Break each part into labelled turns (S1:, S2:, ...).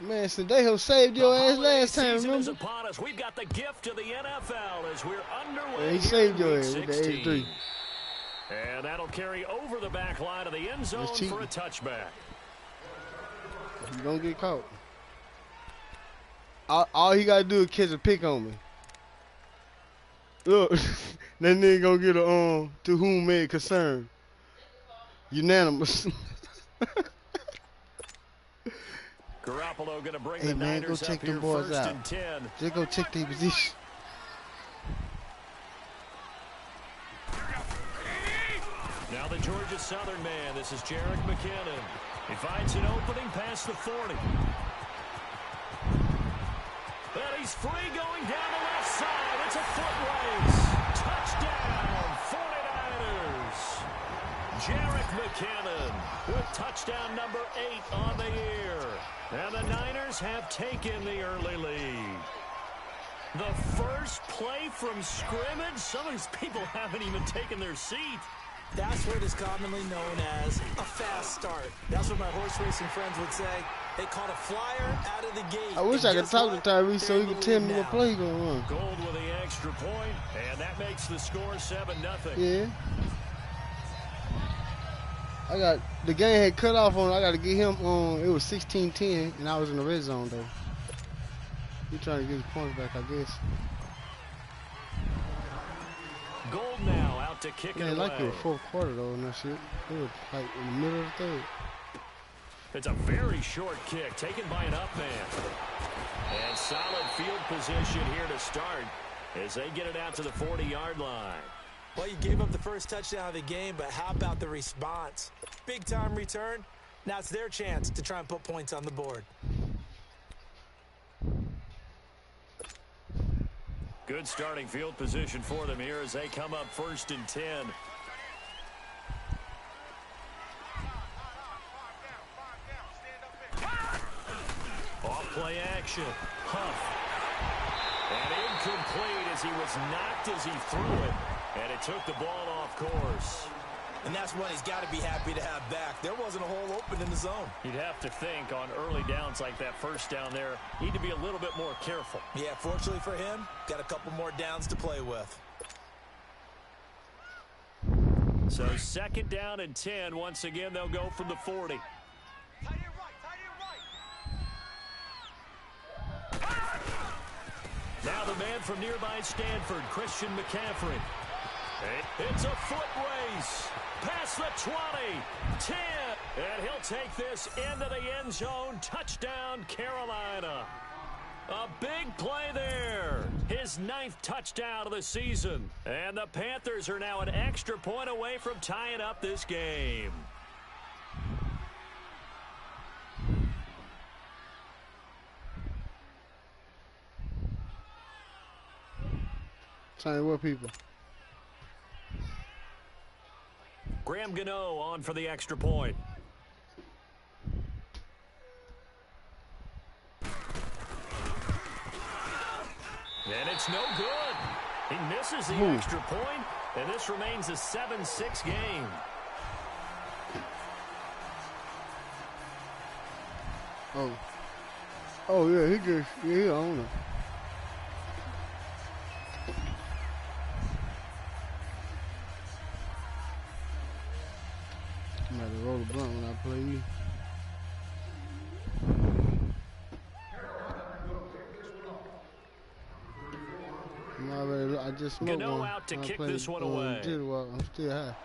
S1: Man, Sandejo saved your ass last time, remember?
S2: Upon us. We've got the gift of the NFL as we're underway.
S1: Yeah, he saved your ass with the 83.
S2: And that'll carry over the back line of the end zone for a touchback.
S1: You don't get caught. All he gotta do is catch a pick on me. Look, that nigga gonna get a to whom may it concern. Unanimous.
S2: Garoppolo gonna bring
S1: hey
S2: the
S1: man,
S2: Niners
S1: go check
S2: up
S1: them boys
S2: first
S1: out.
S2: and 10.
S1: Just go check their position.
S2: Now the Georgia Southern man. This is Jerick McKinnon. He finds an opening past the 40. But he's free going down the left side. It's a foot race. Touchdown, 49ers. Jerick McKinnon with touchdown number 8 on the year. And the Niners have taken the early lead. The first play from scrimmage. Some of these people haven't even taken their seat.
S3: That's what is commonly known as a fast start. That's what my horse racing friends would say. They caught a flyer out of the gate.
S1: I wish I could talk to Tyrese so he could tell me what play he's going to run.
S2: Gold with the extra point, and that makes the score 7-0.
S1: Yeah. The game had cut off on, I got to get him on, it was 16-10, and I was in the red zone, though. He trying to get his points back, I guess.
S2: Gold now out to kick it away.
S1: Like it was fourth quarter, though, and that shit. It was like in the middle of the third.
S2: It's a very short kick taken by an up man. And solid field position here to start as they get it out to the 40-yard line.
S3: Well, you gave up the first touchdown of the game, but how about the response? Big-time return. Now it's their chance to try and put points on the board.
S2: Good starting field position for them here as they come up first and 10. Off play action. Huff. And incomplete as he was knocked as he threw it. And it took the ball off course.
S3: And that's one he's got to be happy to have back. There wasn't a hole open in the zone.
S2: You'd have to think on early downs like that first down there, need to be a little bit more careful.
S3: Yeah, fortunately for him, got a couple more downs to play with.
S2: So 2nd down and 10. Once again, they'll go from the 40. Now the man from nearby Stanford, Christian McCaffrey. It's a foot race. Past the 20, 10, and he'll take this into the end zone. Touchdown, Carolina. A big play there. His 9th touchdown of the season. And the Panthers are now an extra point away from tying up this game.
S1: Tell you what, people.
S2: Graham Gano on for the extra point. And it's no good. He misses the extra point, and this remains a 7-6 game.
S1: Oh yeah, he owned it. I'm about to roll the blunt when I play you. I just smoked
S2: Gano
S1: one.
S2: out to kick this one away.
S1: I'm still high.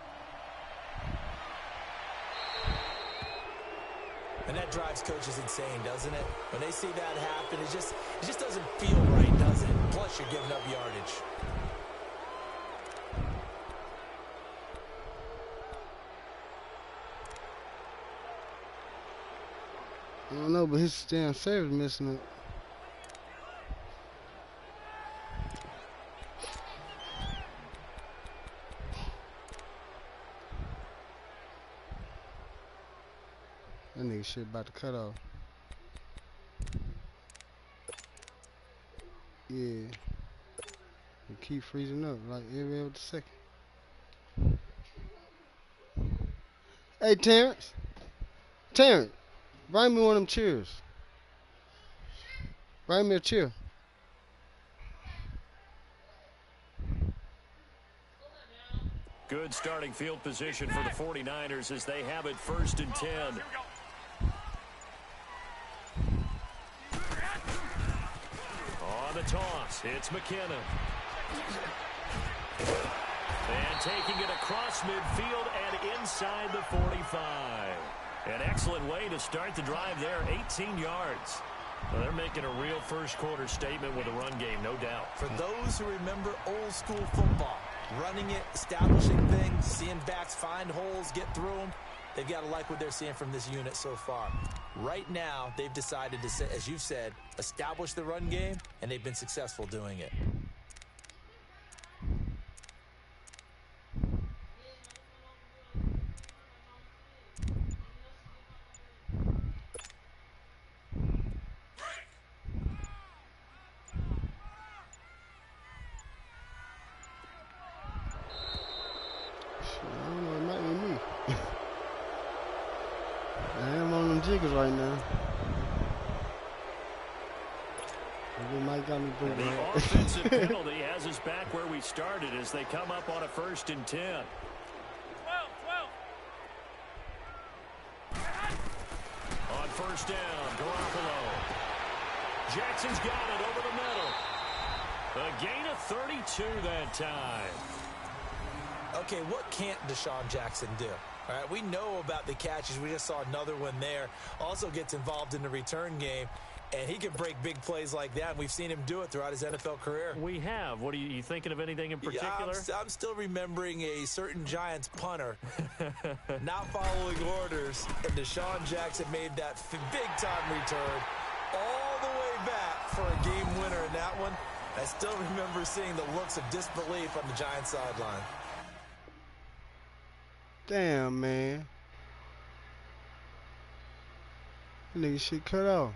S3: And that drives coaches insane, doesn't it? When they see that happen, it just doesn't feel right, does it? Plus, you're giving up yardage.
S1: I don't know, but his damn service missing it. That nigga shit about to cut off. Yeah. It keep freezing up like every other second. Hey, Terrence. Terrence, bring me one of them cheers. Bring me a chair.
S2: Good starting field position for the 49ers as they have it 1st and 10. On the toss, it's McKinnon. And taking it across midfield and inside the 45. An excellent way to start the drive there, 18 yards. Well, they're making a real first quarter statement with a run game, no doubt.
S3: For those who remember old school football, running it, establishing things, seeing backs find holes, get through them, they've got to like what they're seeing from this unit so far. Right now, they've decided to, as you've said, establish the run game, and they've been successful doing it.
S1: Jiggers right now.
S2: And the offensive penalty has us back where we started as they come up on a 1st and 10. 12. On 1st down, Garoppolo. Jackson's got it over the middle. A gain of 32 that time.
S3: Okay, what can't Deshaun Jackson do? All right, we know about the catches. We just saw another one there. Also gets involved in the return game, and he can break big plays like that. And we've seen him do it throughout his NFL career.
S2: We have. What are you thinking of anything in particular?
S3: Yeah, I'm still remembering a certain Giants punter not following orders, and Deshaun Jackson made that big-time return all the way back for a game winner in that one. I still remember seeing the looks of disbelief on the Giants sideline.
S1: Damn, man. That nigga shit cut off.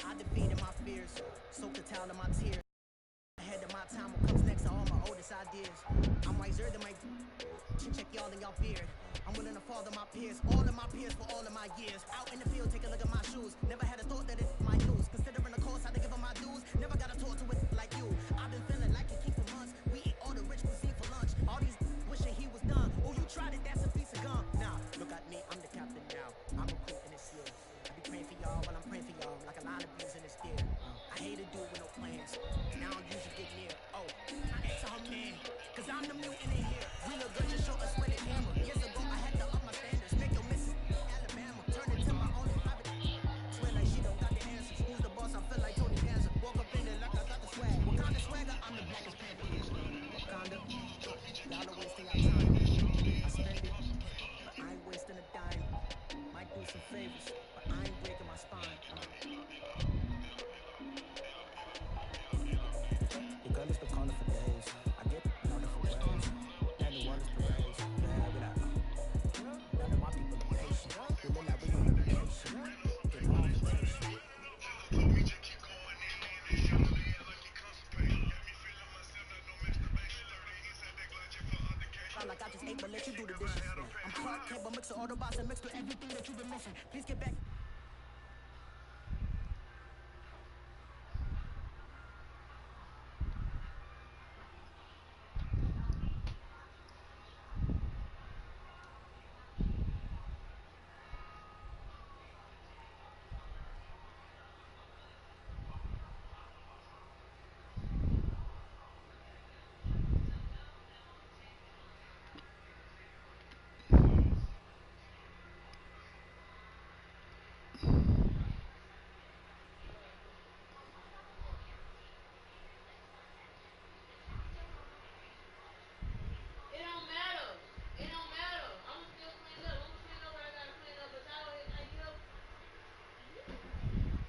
S4: I defeated my fears, soaked the towel in my tears. Ahead of my time, what comes next are all my oldest ideas. I'm wiser than my check y'all in y'all beard. I'm willing to follow my peers, all of my peers for all of my years. Out in the field, take a look at my shoes. Never had a thought that it might lose. Considering the cost, I had to give up my dues. Never got to talk to it like you. I've been feeling like a king for months. We eat all the rich cuisine for lunch. All these wishing he was done. Oh, you tried it, that's a piece of gum. Now, look at me, I'm the captain now. I'm recruiting this year. I be praying for y'all while I'm praying for y'all. Like a lot of bees in this theater. I hate to do it with no plans. And I don't usually get near. Oh, I answer her man. Cause I'm the mutant in here. We look good, just show us when it hammer. Years ago, I had to up my standards. Make your missus Alabama. Turn it to my own private. Swear like she don't got the answers. Who's the boss? I feel like Tony Danza. Walk up in it like I got the swag. What kind of swagger? I'm the blackest panther. Wakanda. Y'all are wasting our time. I spend it, but I ain't wasting a dime. Might do some favors, but I ain't breaking my spine. Your girl is the corner for days. I get no different ways. That new one is parades. Yeah, but none of my people are patient. Women that we on vacation. Get an invitation. Like I just ate, but let you do the dishes. I'm Clark Kent, but mix the Autobots and mix with everything that you've been missing. Please get back.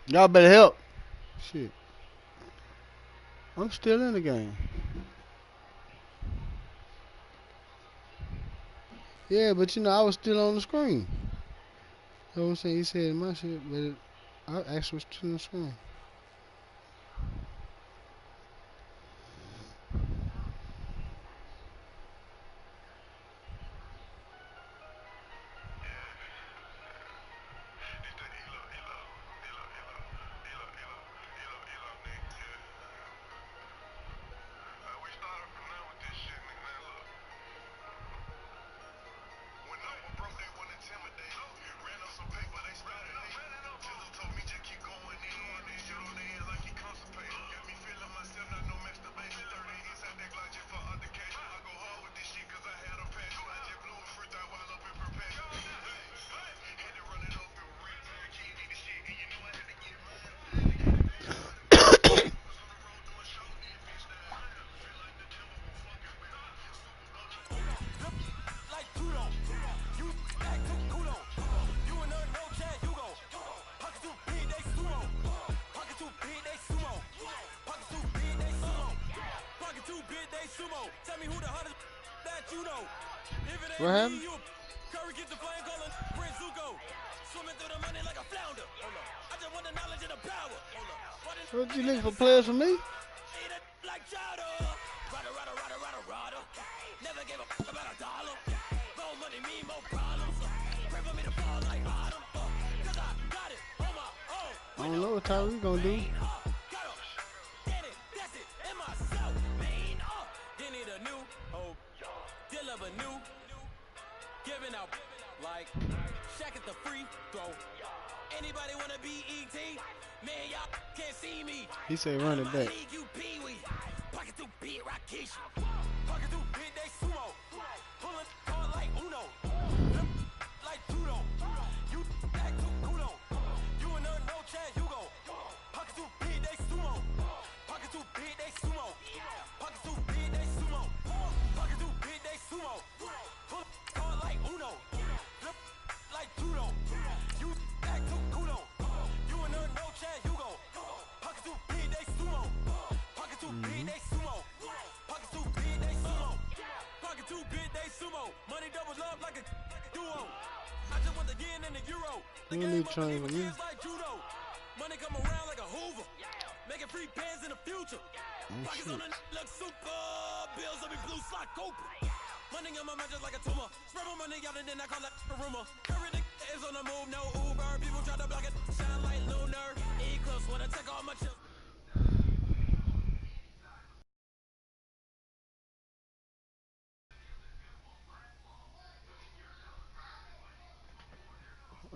S1: Y'all better help. Shit. I'm still in the game. Yeah, but you know, I was still on the screen. You know what I'm saying? He said my shit, but I actually was still on the screen. What happened? What you looking for players for me? I don't know what Tyree gonna do.
S5: Like Shaq at the free throw. Anybody wanna be ET? Man, y'all can't see me.
S1: He said run it back.
S5: Pocket through beat Rakish. Pocket through big they sumo. Pulling hard like Uno. Like judo. You act too kudo. You and her no Chad Hugo. Pocket through big they sumo. Pocket through big they sumo. Pocket through big they sumo. Pocket through big they sumo. Pull hard like Uno. Like judo. You act too kudo. You and her no Chad Hugo. Pocket through big they sumo. Pocket through big they sumo. Pocket through big they sumo. Pocket through big they sumo. Money doubles love like a duo. I just want the yen and the euro. The game up against like judo. Money come around like a Hoover. Making free bands in the future. Pockets on the look super. Bills on me blue slot open. Money on my mind just like a tumor. Spread my money out and then I call that a rumor. Everything is on the move, no Uber. People try to block it, shine like lunar. Eclipse wanna take all my chips.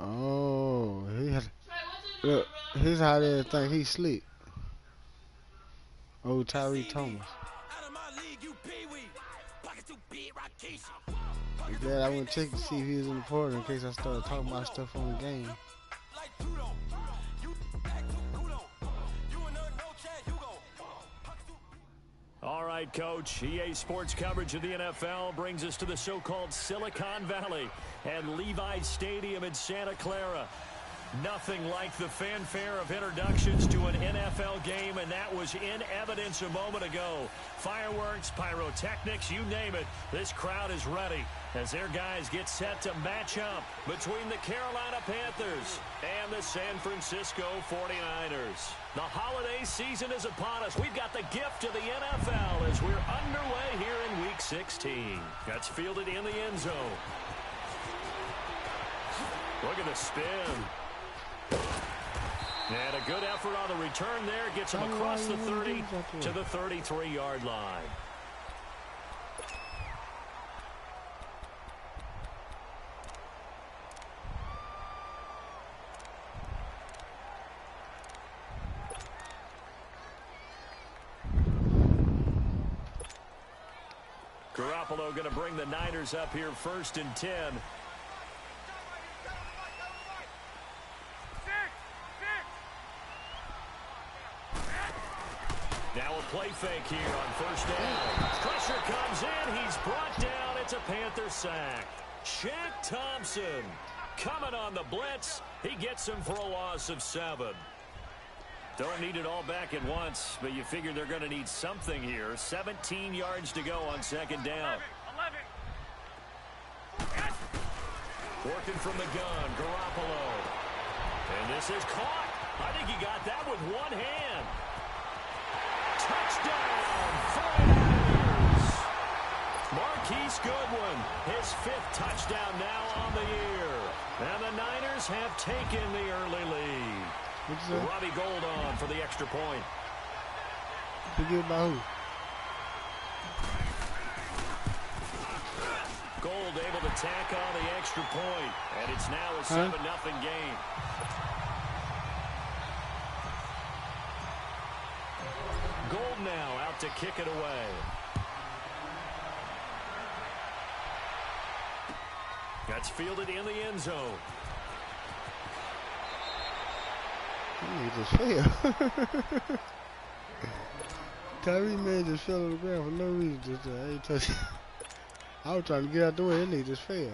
S1: Oh, look, here's how they think he sleep. Oh, Tyree Thomas. I'm glad I went to check to see if he was in the portal in case I started talking about stuff on the game.
S2: All right, Coach. EA Sports coverage of the NFL brings us to the so-called Silicon Valley and Levi's Stadium in Santa Clara. Nothing like the fanfare of introductions to an NFL game, and that was in evidence a moment ago. Fireworks, pyrotechnics, you name it. This crowd is ready as their guys get set to match up between the Carolina Panthers and the San Francisco 49ers. The holiday season is upon us. We've got the gift of the NFL as we're underway here in Week 16. That's fielded in the end zone. Look at the spin. And a good effort on the return there. Gets him across the 30 to the 33-yard line. Garoppolo going to bring the Niners up here 1st and 10. Now a play fake here on 1st down. Pressure comes in. He's brought down. It's a Panther sack. Shaq Thompson coming on the blitz. He gets him for a loss of 7. Don't need it all back at once, but you figure they're going to need something here. 17 yards to go on 2nd down. 11. Working from the gun, Garoppolo. And this is caught. I think he got that with one hand. Touchdown, 49ers. Marquise Goodwin, his 5th touchdown now on the year. And the Niners have taken the early lead. Robbie Gould on for the extra point.
S1: Forget about who?
S2: Gould able to tack on the extra point. And it's now a 7-0 game. Gould now out to kick it away. That's fielded in the end zone.
S1: He just fell. Tyree man just fell on the ground for no reason. Just ain't touching. I was trying to get out the way. That nigga just fell.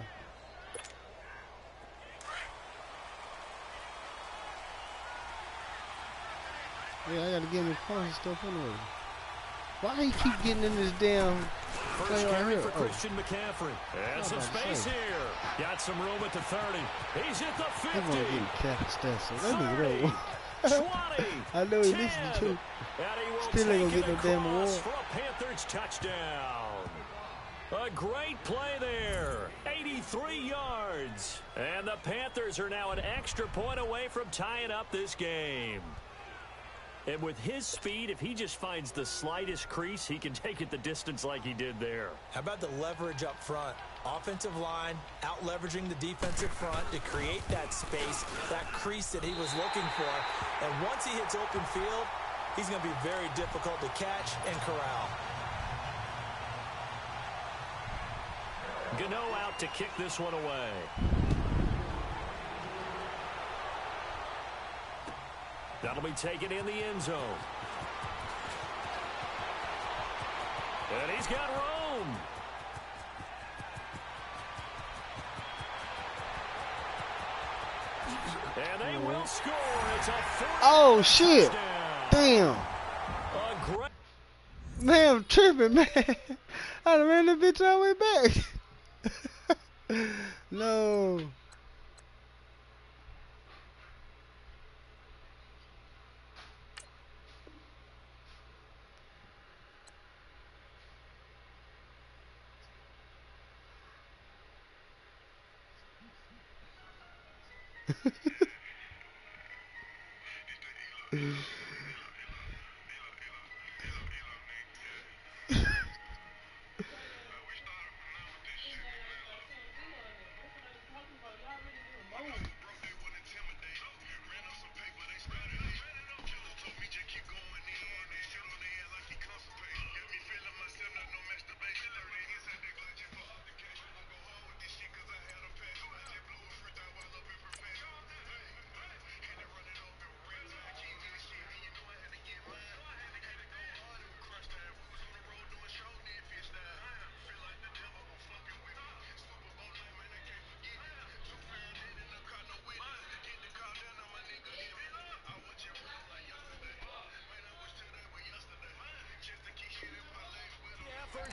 S1: Yeah, I gotta get him his points and stuff anyway. Why he keep getting in this damn
S2: First carry for Christian McCaffrey. And some space here. Got some room at the 30. He's at the 50. 30, 20,
S1: I know he
S2: 10,
S1: listening to.
S2: and he will
S1: Still ain't
S2: take
S1: gonna
S2: it
S1: get no damn
S2: across
S1: award.
S2: for a Panthers touchdown. A great play there. 83 yards. And the Panthers are now an extra point away from tying up this game. And with his speed, if he just finds the slightest crease, he can take it the distance like he did there.
S3: How about the leverage up front? Offensive line out-leveraging the defensive front to create that space, that crease that he was looking for. And once he hits open field, he's going to be very difficult to catch and corral.
S2: Gano out to kick this one away. That'll be taken in the end zone. And he's got room. And they will score. It's a 40.
S1: Oh shit! Damn.
S2: A great.
S1: Man, I'm tripping, man. I done ran that bitch all the way back. No.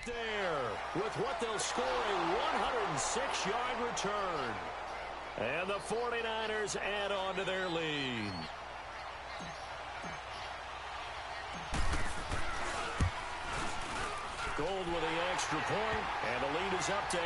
S2: There with what they'll score a 106-yard return. And the 49ers add on to their lead. Gould with the extra point, and the lead is up to 8.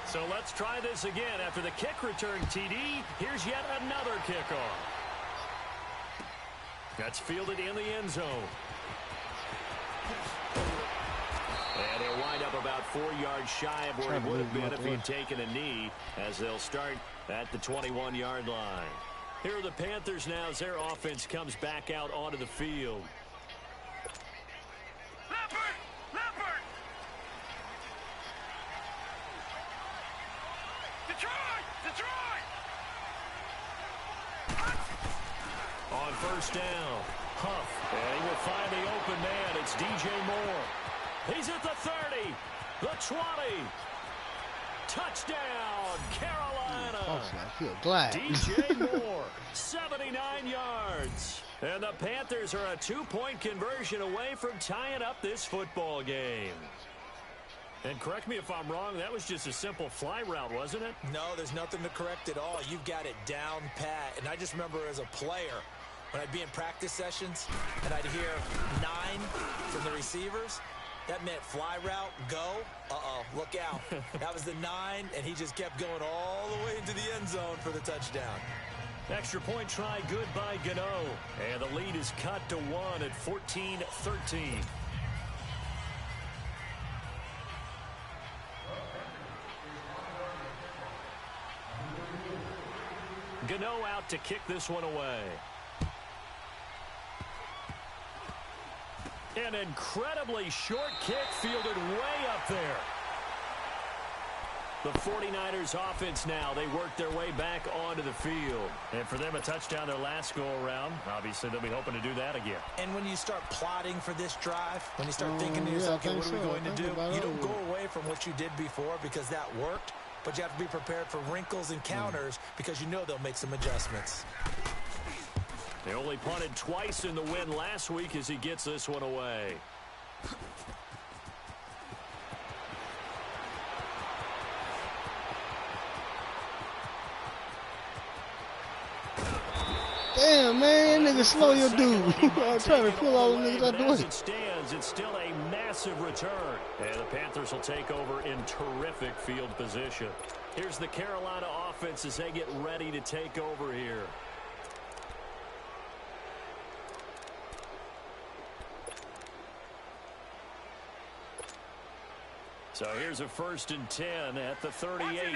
S2: So let's try this again. After the kick return TD, here's yet another kickoff. That's fielded in the end zone. And he'll wind up about 4 yards shy of where he would have been if he'd taken a knee, as they'll start at the 21-yard line. Here are the Panthers now as their offense comes back out onto the field. On first down, Huff, and he will find the open man. It's DJ Moore. He's at the 30, the 20, Touchdown, Carolina.
S1: I feel glad.
S2: DJ Moore, 79 yards. And the Panthers are a 2-point conversion away from tying up this football game. And correct me if I'm wrong, that was just a simple fly route, wasn't it?
S3: No, there's nothing to correct at all. You've got it down pat. And I just remember as a player, when I'd be in practice sessions and I'd hear 9 from the receivers, that meant fly route, go, look out. That was the 9, and he just kept going all the way into the end zone for the touchdown.
S2: Extra point try good by Gano. And the lead is cut to 1 at 14-13. Gano out to kick this one away. An incredibly short kick fielded way up there. The 49ers offense now, they work their way back onto the field. And for them, a touchdown their last go-around. Obviously, they'll be hoping to do that again.
S3: And when you start plotting for this drive, when you start thinking to yourself, okay, what are we going to do? You don't go away from what you did before because that worked. But you have to be prepared for wrinkles and counters because you know they'll make some adjustments.
S2: They only punted twice in the win last week as he gets this one away.
S1: Damn, man, nigga, slow your dude. I'm trying to pull all the niggas out the way.
S2: As it stands, it's still a massive return. And the Panthers will take over in terrific field position. Here's the Carolina offense as they get ready to take over here. So here's a 1st and 10 at the 38.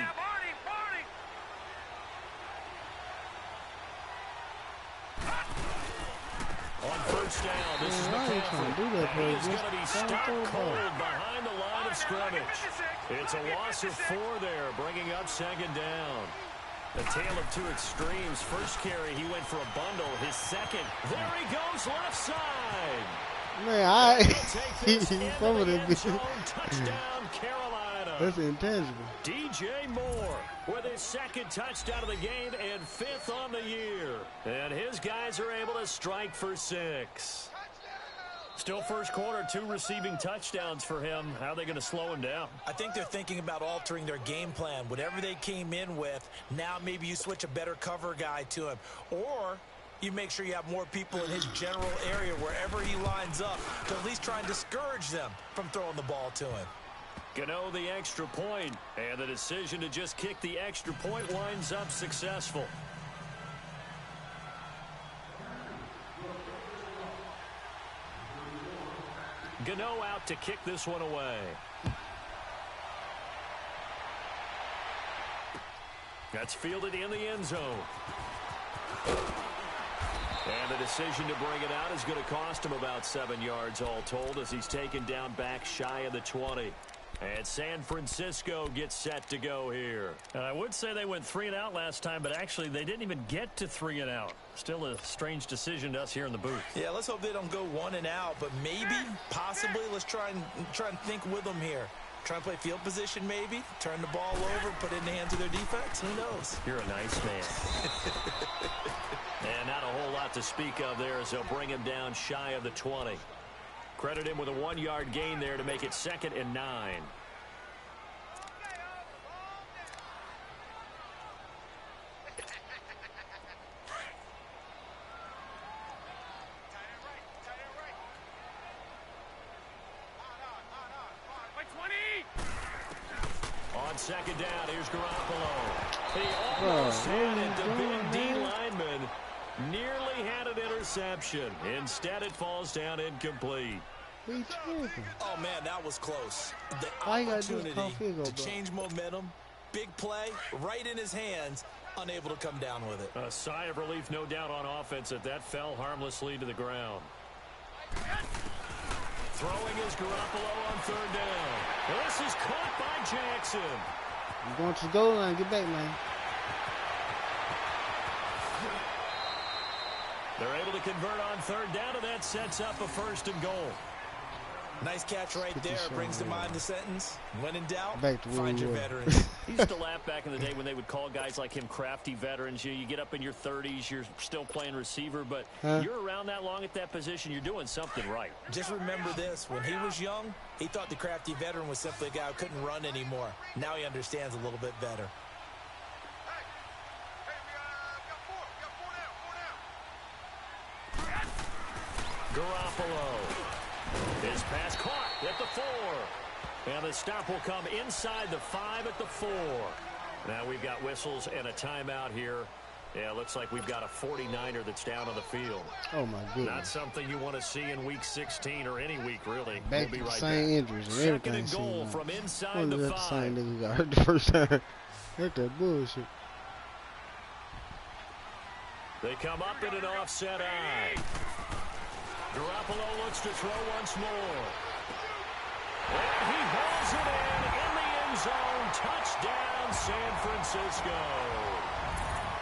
S2: On 1st down, this is McCaffrey. He's going to be stuck cold behind the line of scrimmage. It's a loss of 4 there, bringing up 2nd down. A tale of 2 extremes. First carry, he went for a bundle. His second, there he goes left side.
S1: Man,
S2: he fumbled it. Touchdown, Carolina.
S1: That's intangible.
S2: DJ Moore with his 2nd touchdown of the game and 5th on the year. And his guys are able to strike for 6. Still first quarter, 2 receiving touchdowns for him. How are they going to slow him down?
S3: I think they're thinking about altering their game plan. Whatever they came in with, now maybe you switch a better cover guy to him. Or you make sure you have more people in his general area wherever he lines up to at least try and discourage them from throwing the ball to him.
S2: Gano the extra point, and the decision to just kick the extra point winds up successful. Gano out to kick this one away. That's fielded in the end zone. And the decision to bring it out is going to cost him about 7 yards all told as he's taken down back shy of the 20. And San Francisco gets set to go here. I would say they went 3 and out last time, but actually they didn't even get to 3 and out. Still a strange decision to us here in the booth.
S3: Yeah, let's hope they don't go 1 and out, but maybe, possibly, let's try and think with them here. Try and play field position maybe, turn the ball over, put it in the hands of their defense. Who knows?
S2: You're a nice man. And not a whole lot to speak of there as they'll bring him down shy of the 20. Credit him with a 1-yard gain there to make it 2nd and 9. On 2nd down, here's Garoppolo. He almost had it. The big D lineman nearly had an interception. Instead, it falls down incomplete.
S3: Oh, man, that was close. The
S1: All you gotta do is
S3: opportunity to change momentum, big play, right in his hands, unable to come down with it.
S2: A sigh of relief, no doubt, on offense that fell harmlessly to the ground. Throwing is Garoppolo on 3rd down. This is caught by Jackson.
S1: You're going to the goal line. Get back, man.
S2: They're able to convert on 3rd down, and that sets up a 1st and goal.
S3: Nice catch right there. Brings to mind the sentence, when in doubt,
S1: Back to
S3: find your veterans.
S2: He used to laugh back in the day when they would call guys like him crafty veterans. You get up in your 30s, you're still playing receiver, but you're around that long at that position, you're doing something right.
S3: Just remember this. When he was young, he thought the crafty veteran was simply a guy who couldn't run anymore. Now he understands a little bit better.
S2: Garoppolo. His pass caught at the 4. And the stop will come inside the 5 at the 4. Now we've got whistles and a timeout here. Yeah, looks like we've got a 49er that's down on the field.
S1: Oh, my goodness.
S2: Not something you want to see in Week 16 or any week, really.
S1: Back
S2: we'll be right
S1: same
S2: back.
S1: injuries and
S2: Second
S1: everything.
S2: and goal from inside the 5.
S1: The same nigga got hurt the first time. That's that bullshit.
S2: They come up in an offset eye. Garoppolo looks to throw once more. And he hauls it in the end zone. Touchdown, San Francisco.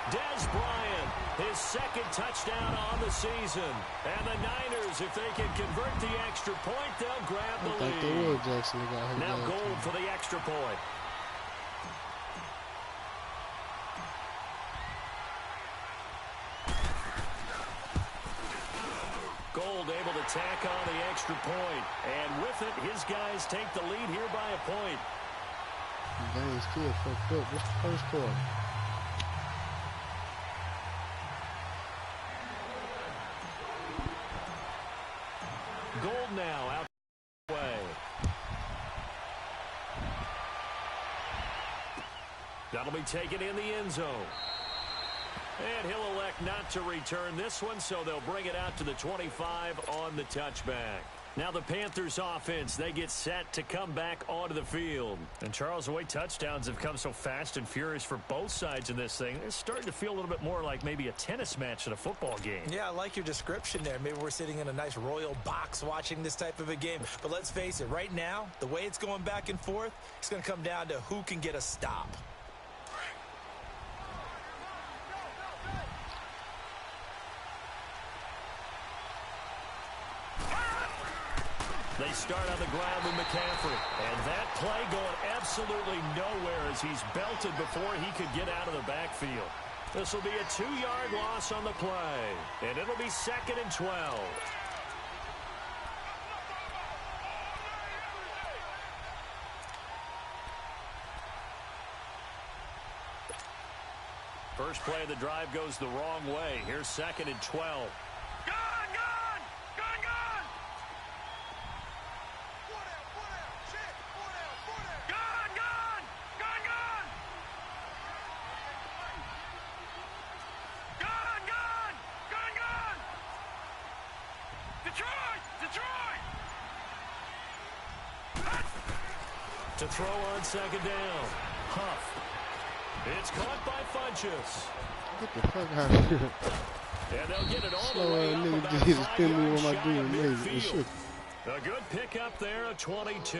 S2: Dez Bryant, his second touchdown on the season. And the Niners, if they can convert the extra point, they'll grab the lead. Now Gold for the extra point. Gold able to tack on the extra point. And with it, his guys take the lead here by a point.
S1: The game's still fucked up. What's the first quarter?
S2: Gold now out the way. That'll be taken in the end zone. And he'll elect not to return this one, so they'll bring it out to the 25 on the touchback. Now the Panthers offense, they get set to come back onto the field. And Charles, the way touchdowns have come so fast and furious for both sides in this thing, it's starting to feel a little bit more like maybe a tennis match in a football game.
S3: Yeah, I like your description there. Maybe we're sitting in a nice royal box watching this type of a game. But let's face it, right now, the way it's going back and forth, it's going to come down to who can get a stop.
S2: They start on the ground with McCaffrey. And that play going absolutely nowhere as he's belted before he could get out of the backfield. This will be a 2-yard loss on the play. And it'll be 2nd and 12. First play of the drive goes the wrong way. Here's 2nd and 12. To throw on 2nd down. Huff. It's caught by Funchess.
S1: Get the fuck out of here.
S2: And they'll get it all
S1: Slow
S2: the way
S1: ass
S2: up
S1: nigga
S2: about
S1: just
S2: 5
S1: spin me
S2: yards
S1: on my
S2: shy
S1: dude.
S2: of
S1: Amazing.
S2: midfield. A good pickup there, a 22.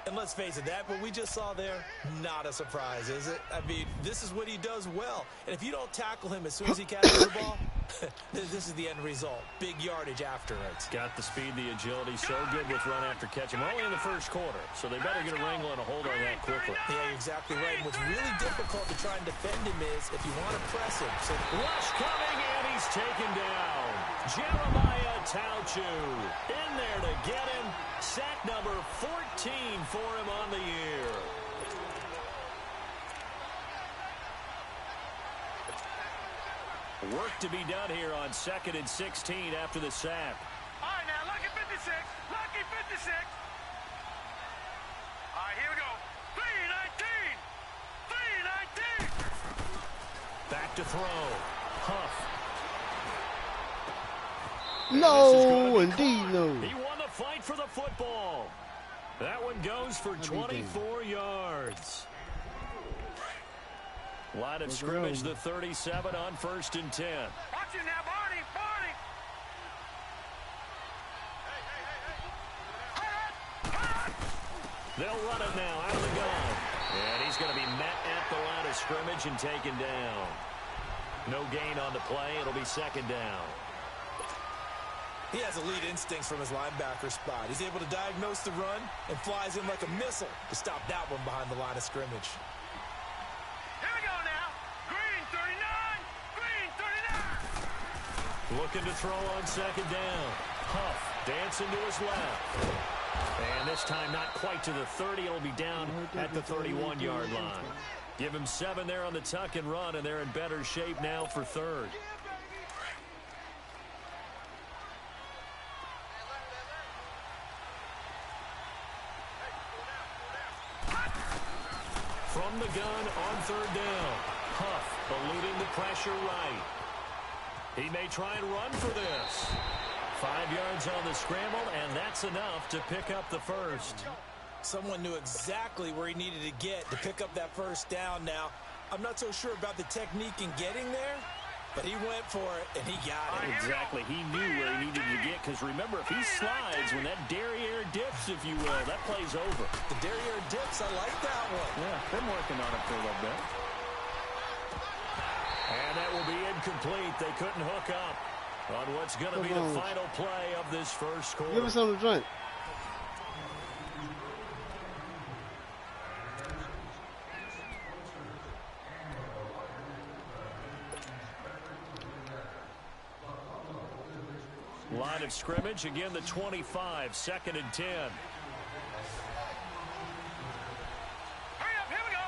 S3: And let's face it, that what we just saw there, not a surprise, is it? I mean, this is what he does well. And if you don't tackle him as soon as he catches the ball, this is the end result. Big yardage after it.
S2: Got the speed, the agility, so good with run after catch. We're only in the first quarter, so they better get a wrangle and a hold on that quickly.
S3: Yeah, you're exactly right. And what's really difficult to try and defend him is if you want to press him. So
S2: rush coming, and he's taken down. Jeremiah Tauchu in there to get him. Sack number 14 for him on the year. Work to be done here on 2nd and 16 after the sack.
S5: All right, now, lucky 56. Lucky 56. All right, here we go. 3-19. 3-19.
S2: Back to throw. Huff.
S1: No, indeed, no.
S2: He won the fight for the football. That one goes for 24 yards. Line of scrimmage, the 37 on 1st and 10.
S5: Watch it now, Barney.
S2: They'll run it now out of the gun. And he's going to be met at the line of scrimmage and taken down. No gain on the play. It'll be 2nd down.
S3: He has elite instincts from his linebacker spot. He's able to diagnose the run and flies in like a missile to stop that one behind the line of scrimmage.
S5: Here we go now. Green 39. Green 39.
S2: Looking to throw on second down. Huff dancing to his left. And this time not quite to the 30. It'll be down at the 31-yard line. Give him 7 there on the tuck and run, and they're in better shape now for third. From the gun on third down. Huff eluding the pressure right. He may try and run for this. 5 yards on the scramble, and that's enough to pick up the first.
S3: Someone knew exactly where he needed to get to pick up that first down now. I'm not so sure about the technique in getting there, but he went for it, and he got it.
S2: Exactly. He knew where he needed to get, because remember, if he slides, when that derriere dips, if you will, that play's over.
S3: The derriere dips, I like that one.
S2: Yeah, been working on it for a little bit. And that will be incomplete. They couldn't hook up on what's going to be the final play of this first quarter.
S1: Give us something to drink.
S2: Line of scrimmage, again the 25, 2nd and 10.
S5: Hurry up, here we go.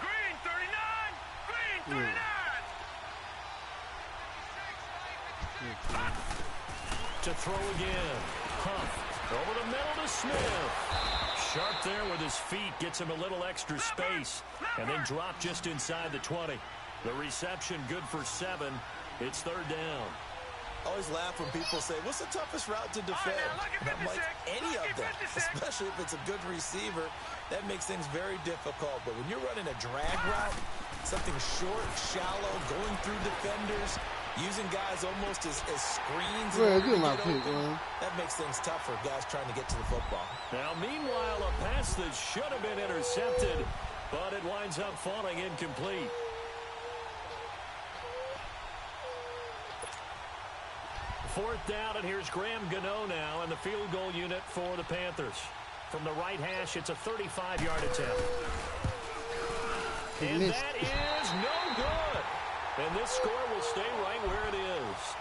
S5: Green 39. Green 39.
S2: To throw again. Huff over the middle to Smith. Sharp there with his feet, gets him a little extra space, and then drop just inside the 20. The reception good for 7. It's third down.
S3: I always laugh when people say, what's the toughest route to defend? And I'm like, any of them, especially if it's a good receiver. That makes things very difficult. But when you're running a drag route, something short, shallow, going through defenders, using guys almost as screens, that makes things tough for guys trying to get to the football.
S2: Now, meanwhile, a pass that should have been intercepted, but it winds up falling incomplete. Fourth down, and here's Graham Gano now in the field goal unit for the Panthers. From the right hash, it's a 35-yard attempt. And that is no good. And this score will stay right where it is.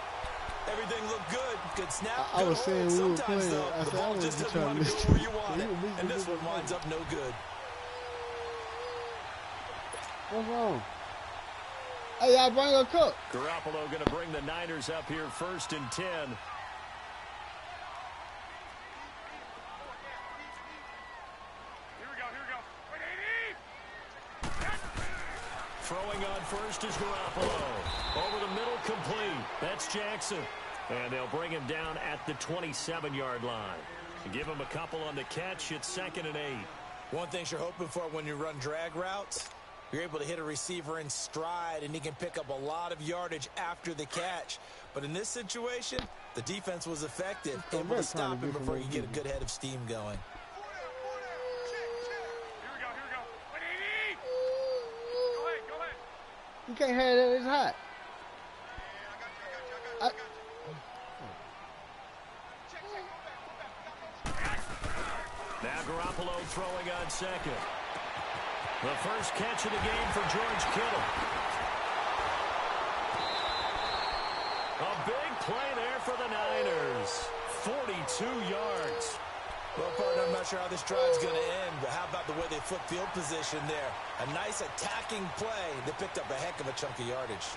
S3: Everything looked good. Good snap.
S1: I was saying we were
S3: Sometimes,
S1: playing.
S3: though, the ball just doesn't want to go where you want it. And this one winds up no good.
S1: What's wrong? Hey, y'all bring a cook.
S2: Garoppolo going to bring the Niners up here 1st and 10.
S5: Here we go. Wait, 80.
S2: Throwing on first is Garoppolo. Over the middle, complete. That's Jackson. And they'll bring him down at the 27-yard line. Give him a couple on the catch. It's 2nd and 8.
S3: One thing you're hoping for when you run drag routes, you're able to hit a receiver in stride, and he can pick up a lot of yardage after the catch. But in this situation, the defense was effective, able to stop him before he could get a good head of steam going.
S5: Here we go. Wait, 80. Go ahead.
S1: You can't have that. It's hot.
S2: Now Garoppolo throwing on second. The first catch of the game for George Kittle. A big play there for the Niners. 42 yards.
S3: Well, partner, I'm not sure how this drive's going to end, but how about the way they flip field position there? A nice attacking play that picked up a heck of a chunk of yardage.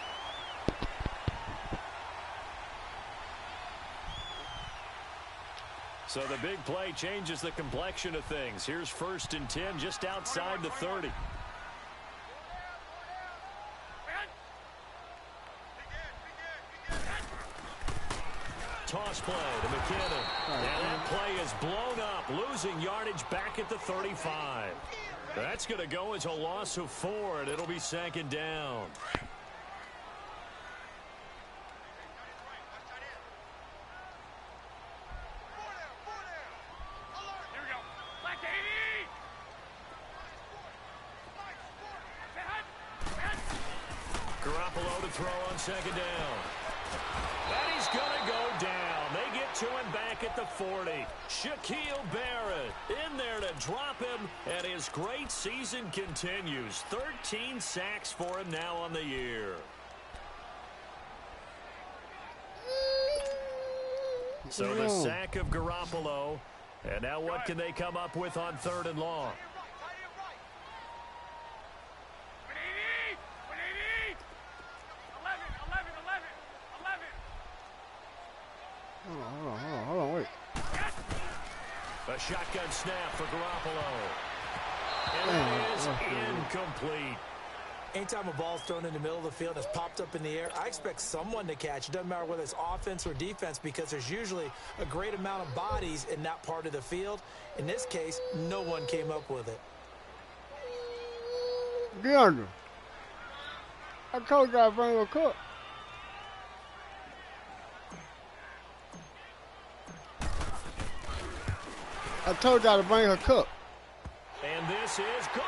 S2: So the big play changes the complexion of things. Here's 1st and 10 just outside the 30. Toss play to McKinnon. And that play is blown up, losing yardage back at the 35. That's going to go as a loss of 4, and it'll be 2nd down. Garoppolo to throw on 2nd down. And he's going to go down. They get to him back at the 40. Shaquille Barrett in there to drop him, and his great season continues. 13 sacks for him now on the year. So the sack of Garoppolo. And now what can they come up with on 3rd and long?
S1: Hold on, wait.
S2: A shotgun snap for Garoppolo. And it is incomplete.
S3: Anytime a ball's thrown in the middle of the field and it's popped up in the air, I expect someone to catch. It doesn't matter whether it's offense or defense because there's usually a great amount of bodies in that part of the field. In this case, no one came up with it.
S1: DeAndre, I told you I bring a cup. I told y'all to bring her cup.
S2: And this is good.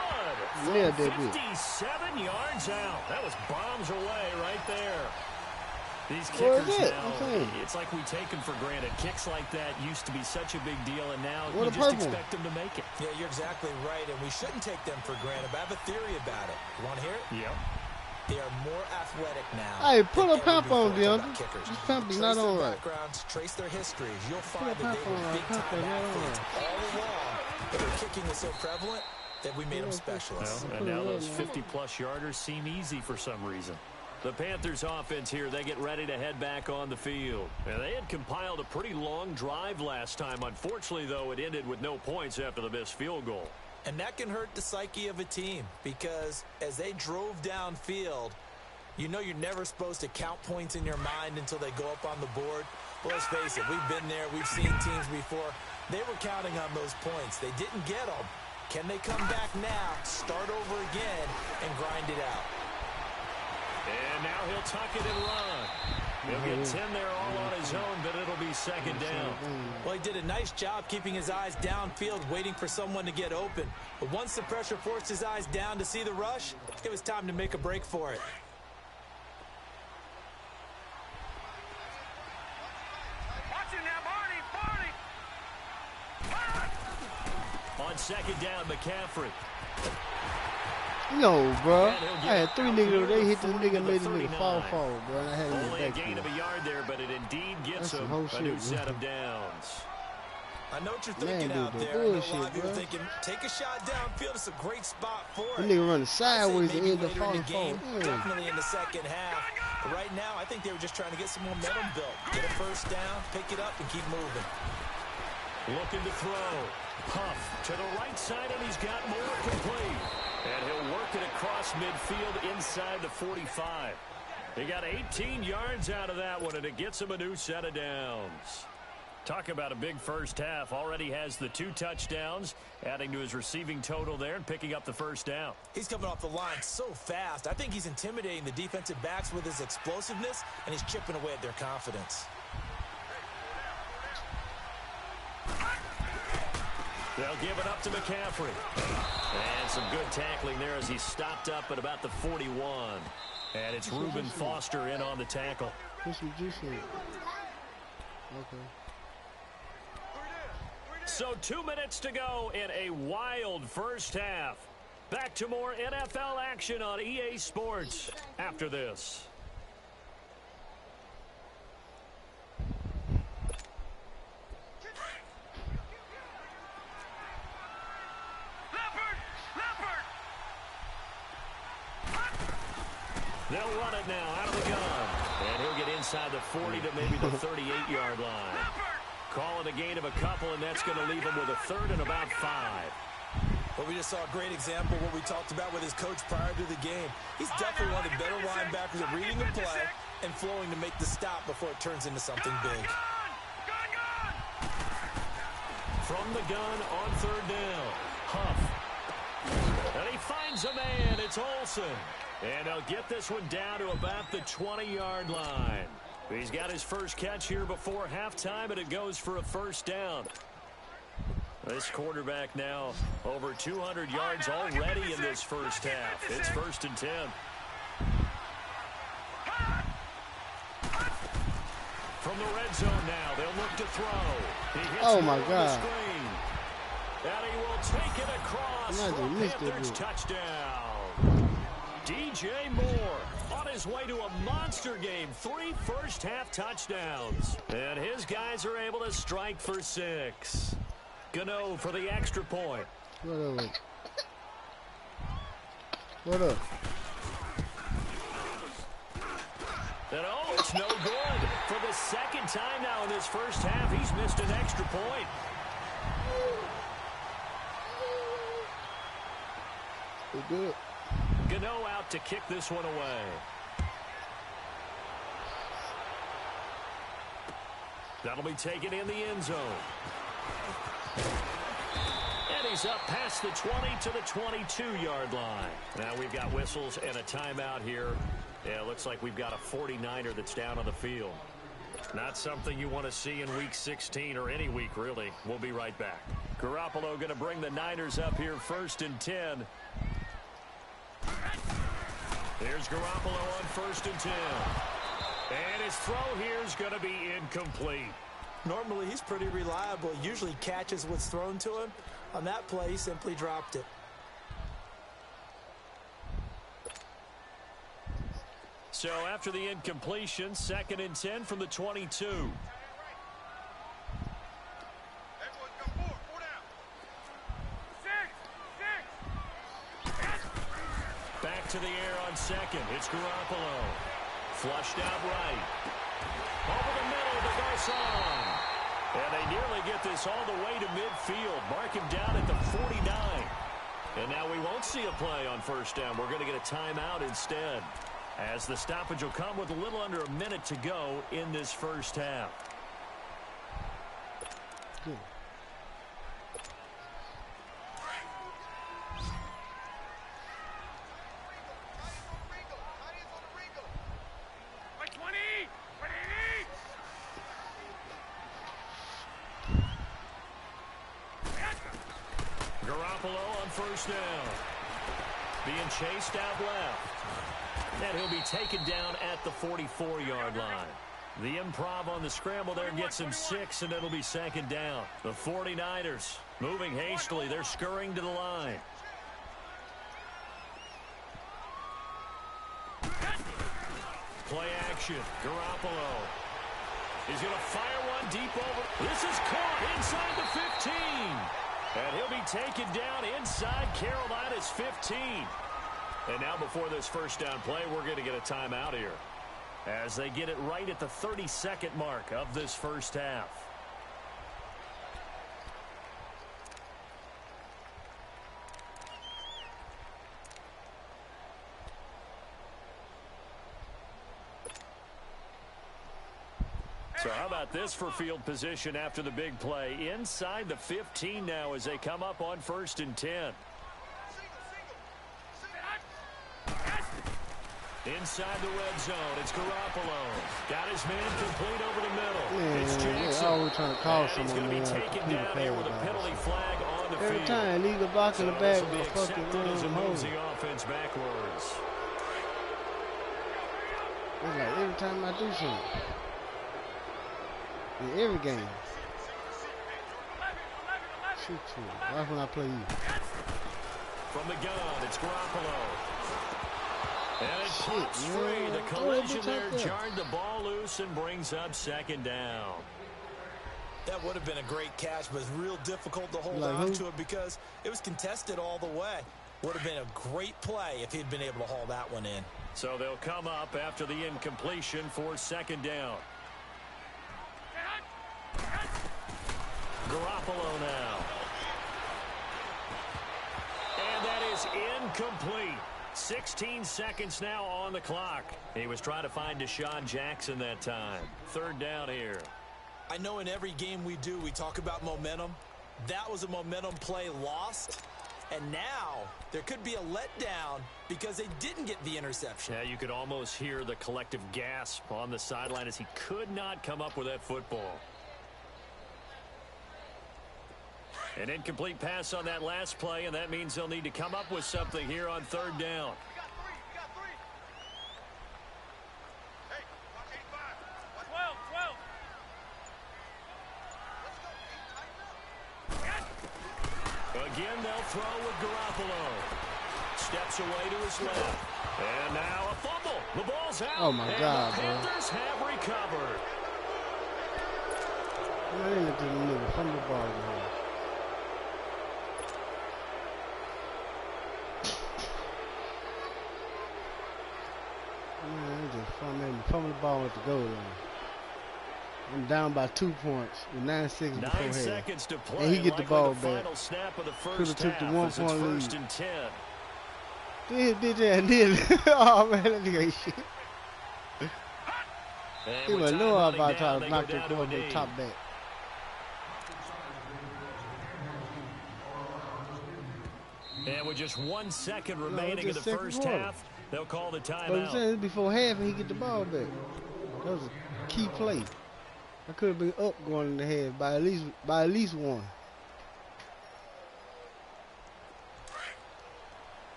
S1: Yeah,
S2: 57 yards out. That was bombs away right there. These
S1: What
S2: kickers
S1: is it?
S2: now, it's like we take them for granted. Kicks like that used to be such a big deal, and now
S1: What
S2: you
S1: a
S2: just
S1: purple.
S2: expect them to make it.
S3: Yeah, you're exactly right, and we shouldn't take them for granted, but I have a theory about it. You want to hear it?
S2: Yep.
S3: They are more athletic now.
S1: Hey, put
S3: than
S1: a pump
S3: ever
S1: on,
S3: before.
S1: DeAndre.
S3: Talk about kickers.
S1: This pump is
S3: Trace
S1: not
S3: their
S1: on right.
S3: backgrounds, trace their histories. You'll
S1: a
S3: find that
S1: pump
S3: they were
S1: on,
S3: big-time
S1: pump on,
S3: athletes all along, but their kicking is so prevalent that we made them specialists.
S2: Well, and now those 50-plus yarders seem easy for some reason. The Panthers offense here, they get ready to head back on the field. And they had compiled a pretty long drive last time. Unfortunately, though, it ended with no points after the missed field goal.
S3: And that can hurt the psyche of a team because as they drove downfield, you know you're never supposed to count points in your mind until they go up on the board. Well, let's face it, we've been there. We've seen teams before. They were counting on those points. They didn't get them. Can they come back now, start over again, and grind it out?
S2: And now he'll tuck it and run. He'll get 10 there all on his own, but it'll be 2nd down.
S3: Well, he did a nice job keeping his eyes downfield, waiting for someone to get open. But once the pressure forced his eyes down to see the rush, it was time to make a break for it.
S2: On 2nd down, McCaffrey.
S1: No, bro.
S2: And he'll
S1: I
S2: get
S1: had 3
S2: out
S1: niggas,
S2: here
S1: they hit
S2: to
S1: the
S2: 40
S1: nigga,
S2: to
S1: made the
S2: 39.
S1: nigga fall forward, bro. And I had him in
S2: Only
S1: the
S2: a
S1: back.
S2: gain of a yard there, but it indeed gets
S1: That's some
S2: him
S1: whole
S2: a new
S1: shit,
S2: set
S1: bro.
S2: of downs.
S3: I know what you're
S1: Man,
S3: thinking
S1: dude,
S3: out
S1: that
S3: there. I know a lot
S1: bullshit,
S3: of people
S1: bro.
S3: thinking, take a shot downfield. It's a great spot for
S1: That
S3: it.
S1: nigga running
S3: I'd say
S1: sideways and
S3: maybe
S1: end up
S3: later in
S1: falling
S3: the game,
S1: forward.
S3: definitely in the second half. But right now, I think they were just trying to get some momentum built. Get a first down, pick it up, and keep moving.
S2: Looking to throw. Huff to the right side, and he's got more complete. And he'll work it across midfield inside the 45. He got 18 yards out of that one, and it gets him a new set of downs. Talk about a big first half. Already has the 2 touchdowns, adding to his receiving total there and picking up the first down.
S3: He's coming off the line so fast. I think he's intimidating the defensive backs with his explosiveness, and he's chipping away at their confidence.
S2: They'll give it up to McCaffrey. And some good tackling there as he stopped up at about the 41. And it's Reuben Foster in on the tackle.
S1: Put some juice in it. Okay.
S2: So 2 minutes to go in a wild first half. Back to more NFL action on EA Sports after this. They'll run it now out of the gun. And he'll get inside the 40 to maybe the 38-yard line. Call it a gain of a couple, and that's going to leave him with a 3rd and about 5.
S3: Well, we just saw a great example of what we talked about with his coach prior to the game. He's definitely one of the better linebackers at reading the play and flowing to make the stop before it turns into something big.
S2: From the gun on 3rd down. Huff. And he finds a man. It's Olsen. And he'll get this one down to about the 20-yard line. He's got his first catch here before halftime, and it goes for a first down. This quarterback now over 200 yards already in this first half. It's 1st and 10. From the red zone now, Now they'll look to throw. He hits
S1: Oh,
S2: it
S1: my
S2: over the
S1: God.
S2: screen. And he will take it across
S1: Imagine
S2: for
S1: missed it,
S2: Panthers
S1: dude.
S2: touchdown. DJ Moore on his way to a monster game. 3 first-half touchdowns. And his guys are able to strike for 6. Gano for the extra point.
S1: What up? What up?
S2: And oh, it's no good. For the second time now in this first half, he's missed an extra point.
S1: We good.
S2: Gano out to kick this one away. That'll be taken in the end zone. And he's up past the 20 to the 22-yard line. Now we've got whistles and a timeout here. Yeah, it looks like we've got a 49er that's down on the field. Not something you want to see in Week 16 or any week, really. We'll be right back. Garoppolo going to bring the Niners up here 1st and 10. There's Garoppolo on 1st and 10. And his throw here is going to be incomplete.
S3: Normally, he's pretty reliable. Usually catches what's thrown to him. On that play, he simply dropped it.
S2: So after the incompletion, 2nd and 10 from the 22. Back to the air on 2nd. It's Garoppolo. Flushed out right. Over the middle to Garcon. And they nearly get this all the way to midfield. Mark him down at the 49. And now we won't see a play on 1st down. We're going to get a timeout instead, as the stoppage will come with a little under a minute to go in this first half.
S1: Good.
S2: Garoppolo on 1st down. Being chased out left. And he'll be taken down at the 44-yard line. The improv on the scramble there gets him 6, and it'll be 2nd down. The 49ers moving hastily. They're scurrying to the line. Play action. Garoppolo. He's going to fire one deep over. This is caught inside the 15. And he'll be taken down inside Carolina's 15. And now before this 1st down play, we're going to get a timeout here, as they get it right at the 32nd mark of this first half. So how about this for field position after the big play? Inside the 15 now as they come up on 1st and 10. Inside the red zone, it's Garoppolo. Got his man complete over the middle.
S1: Man,
S2: it's Jackson.
S1: always trying to call
S2: and he's
S1: someone,
S2: going to be
S1: man.
S2: taken down here with a penalty flag on the
S1: Every
S2: field.
S1: time, leave the block in the back
S2: This will be
S1: of the fucking
S2: accepted as it
S1: hole.
S2: moves the offense backwards.
S1: It's like every time I do something. In every game. Shoot you. Right when I play you.
S2: From the gun, it's Garoppolo. And it pops free.
S1: Man.
S2: The collision there jarred the ball loose and brings up 2nd down.
S3: That would have been a great catch, but it's real difficult to hold
S1: Like
S3: on
S1: who?
S3: to it because it was contested all the way. Would have been a great play if he'd been able to haul that one in.
S2: So they'll come up after the incompletion for 2nd down. Garoppolo now. And that is incomplete. 16 seconds now on the clock. He was trying to find Deshaun Jackson that time. 3rd down here.
S3: I know in every game we do, we talk about momentum. That was a momentum play lost. And now there could be a letdown because they didn't get the interception.
S2: Yeah, you could almost hear the collective gasp on the sideline as he could not come up with that football. An incomplete pass on that last play, and that means they'll need to come up with something here on 3rd down. Again, they'll throw with Garoppolo. Steps away to his left. And now a fumble. The ball's out.
S1: Oh, my God,
S2: the
S1: bro.
S2: Panthers have recovered.
S1: I didn't look at the nigga from the ball here. Man, they just fumble the ball with the goal line. I'm down by 2 points with 9 seconds before
S2: 9
S1: half.
S2: seconds to play.
S1: And he get the ball back.
S2: Final snap of the
S1: Could
S2: first
S1: have took the
S2: half
S1: 1
S2: as it's
S1: point lead.
S2: 1st and 10.
S1: This bitch ass nearly. Oh man, that nigga ain't shit. He would know I'm about to try to knock the quarterback top back.
S2: And with just 1 second remaining in the first
S1: quarter.
S2: half, they'll call the
S1: But I'm
S2: timeout.
S1: saying it's before half and he get the ball back. That was a key play. I could have been up going in the half by at least 1.
S5: All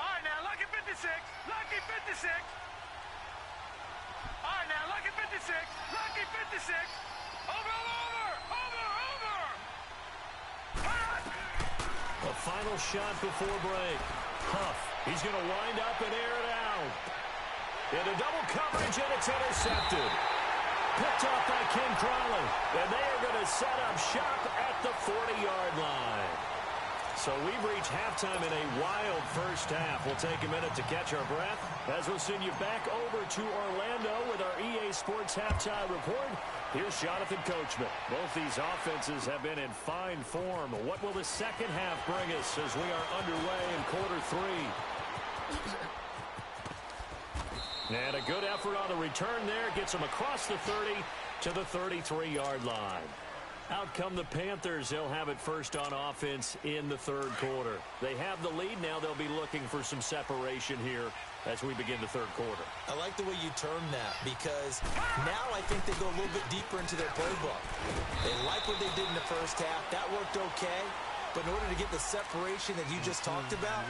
S5: right, now, lucky 56. Lucky 56. All right, now, lucky 56. Lucky 56. Over.
S2: A final shot before break. Huff. He's going to wind up and air it out. Into double coverage, and it's intercepted. Picked off by Ken Crawley. And they are going to set up shop at the 40-yard line. So we've reached halftime in a wild first half. We'll take a minute to catch our breath as we'll send you back over to Orlando with our EA Sports Halftime Report. Here's Jonathan Coachman. Both these offenses have been in fine form. What will the second half bring us as we are underway in quarter 3? And a good effort on the return there. Gets them across the 30 to the 33-yard line. Out come the Panthers. They'll have it first on offense in the third quarter. They have the lead now. They'll be looking for some separation here as we begin the third quarter.
S3: I like the way you term that because now I think they go a little bit deeper into their playbook. They like what they did in the first half. That worked okay. But in order to get the separation that you just talked about,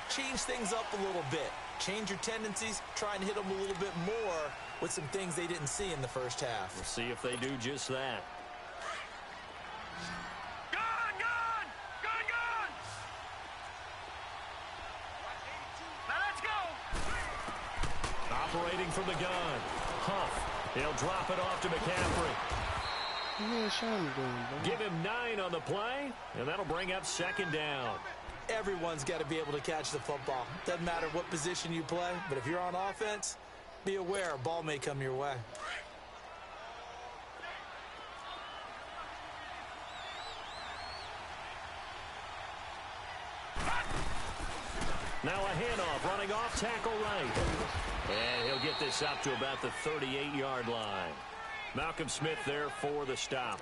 S3: change things up a little bit. Change your tendencies. Try and hit them a little bit more with some things they didn't see in the first half.
S2: We'll see if they do just that. Operating from the gun. Huff. He'll drop it off to McCaffrey.
S1: Yeah, Sean doing, bro.
S2: Give him 9 on the play, and that'll bring up second down.
S3: Everyone's got to be able to catch the football. Doesn't matter what position you play, but if you're on offense, be aware a ball may come your way.
S2: Now a handoff, running off tackle right. And he'll get this up to about the 38-yard line. Malcolm Smith there for the stop.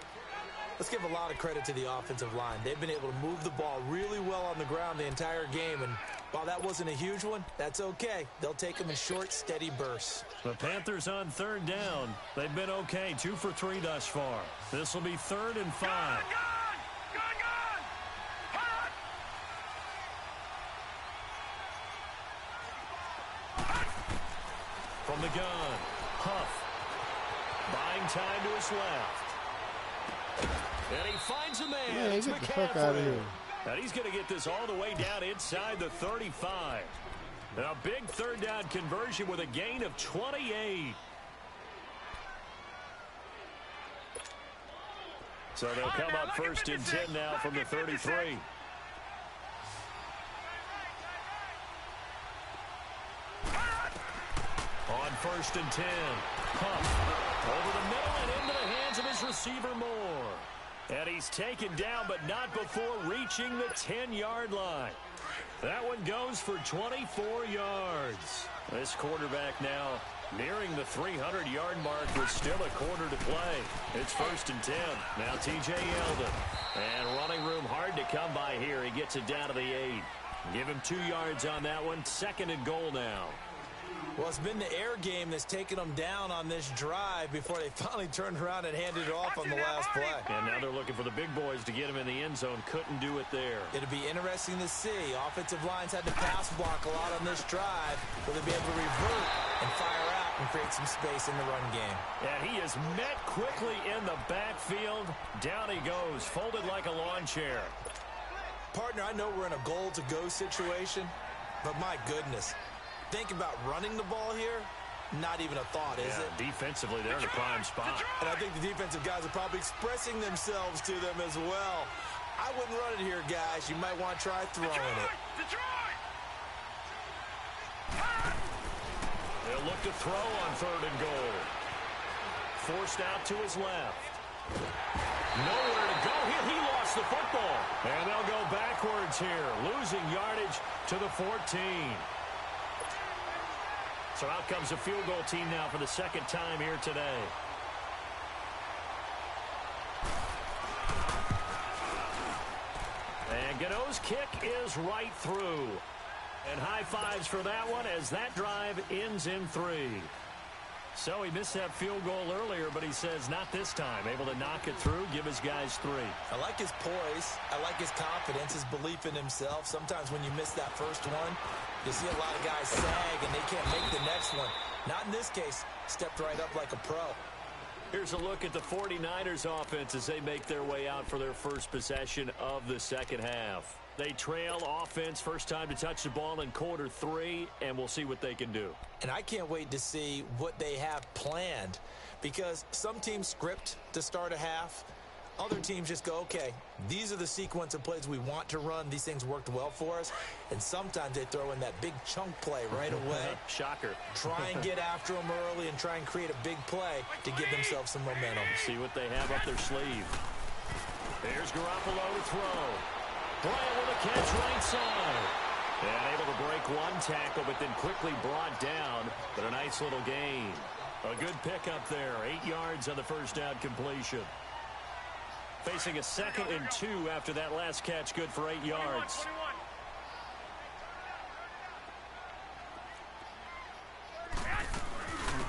S3: Let's give a lot of credit to the offensive line. They've been able to move the ball really well on the ground the entire game, and while that wasn't a huge one, that's okay. They'll take them in short, steady bursts.
S2: The Panthers on third down. They've been okay, 2 for 3 thus far. This will be 3rd and 5. From the gun, Huff. Buying time to his left. And he finds a man.
S1: Man,
S2: It's
S1: get the fuck out of
S2: McCaffrey.
S1: here.
S2: And he's going to get this all the way down inside the 35. A big third down conversion with a gain of 28. So they'll come up 1st and 10 now from the 33. On 1st and 10. Huff over the middle and into the hands of his receiver Moore. And he's taken down, but not before reaching the 10-yard line. That one goes for 24 yards. This quarterback now nearing the 300-yard mark with still a quarter to play. It's 1st and 10. Now T.J. Yeldon. And running room hard to come by here. He gets it down to the 8. Give him 2 yards on that one. 2nd and goal now.
S3: Well, it's been the air game that's taken them down on this drive before they finally turned around and handed it off on the last play.
S2: And now they're looking for the big boys to get him in the end zone. Couldn't do it there.
S3: It'll be interesting to see. Offensive lines had to pass block a lot on this drive. Will they be able to revert and fire out and create some space in the run game.
S2: And he is met quickly in the backfield. Down he goes, folded like a lawn chair.
S3: Partner, I know we're in a goal-to-go situation, but my goodness, think about running the ball here. Not even a thought, is it?
S2: Defensively, they're in a prime spot.
S3: And I think the defensive guys are probably expressing themselves to them as well. I wouldn't run it here, guys. You might want to try throwing it.
S2: They'll look to throw on 3rd and goal. Forced out to his left. Nowhere to go here. He lost the football. And they'll go backwards here, losing yardage to the 14. So out comes a field goal team now for the 2nd time here today. And Gano's kick is right through. And high fives for that one as that drive ends in 3. So he missed that field goal earlier, but he says not this time. Able to knock it through, give his guys 3.
S3: I like his poise. I like his confidence, his belief in himself. Sometimes when you miss that first one, you see a lot of guys sag and they can't make the next one. Not in this case. Stepped right up like a pro.
S2: Here's a look at the 49ers offense as they make their way out for their first possession of the 2nd half. They trail offense, first time to touch the ball in quarter 3, and we'll see what they can do.
S3: And I can't wait to see what they have planned, because some teams script to start a half. Other teams just go, okay, these are the sequence of plays we want to run. These things worked well for us. And sometimes they throw in that big chunk play right away.
S2: Shocker.
S3: Try and get after them early and try and create a big play to give themselves some momentum.
S2: See what they have up their sleeve. There's Garoppolo to throw. Bryant with a catch right side. And able to break one tackle, but then quickly brought down. But a nice little gain. A good pickup there. 8 yards on the first down completion. Facing a 2nd and 2 after that last catch, good for 8 yards.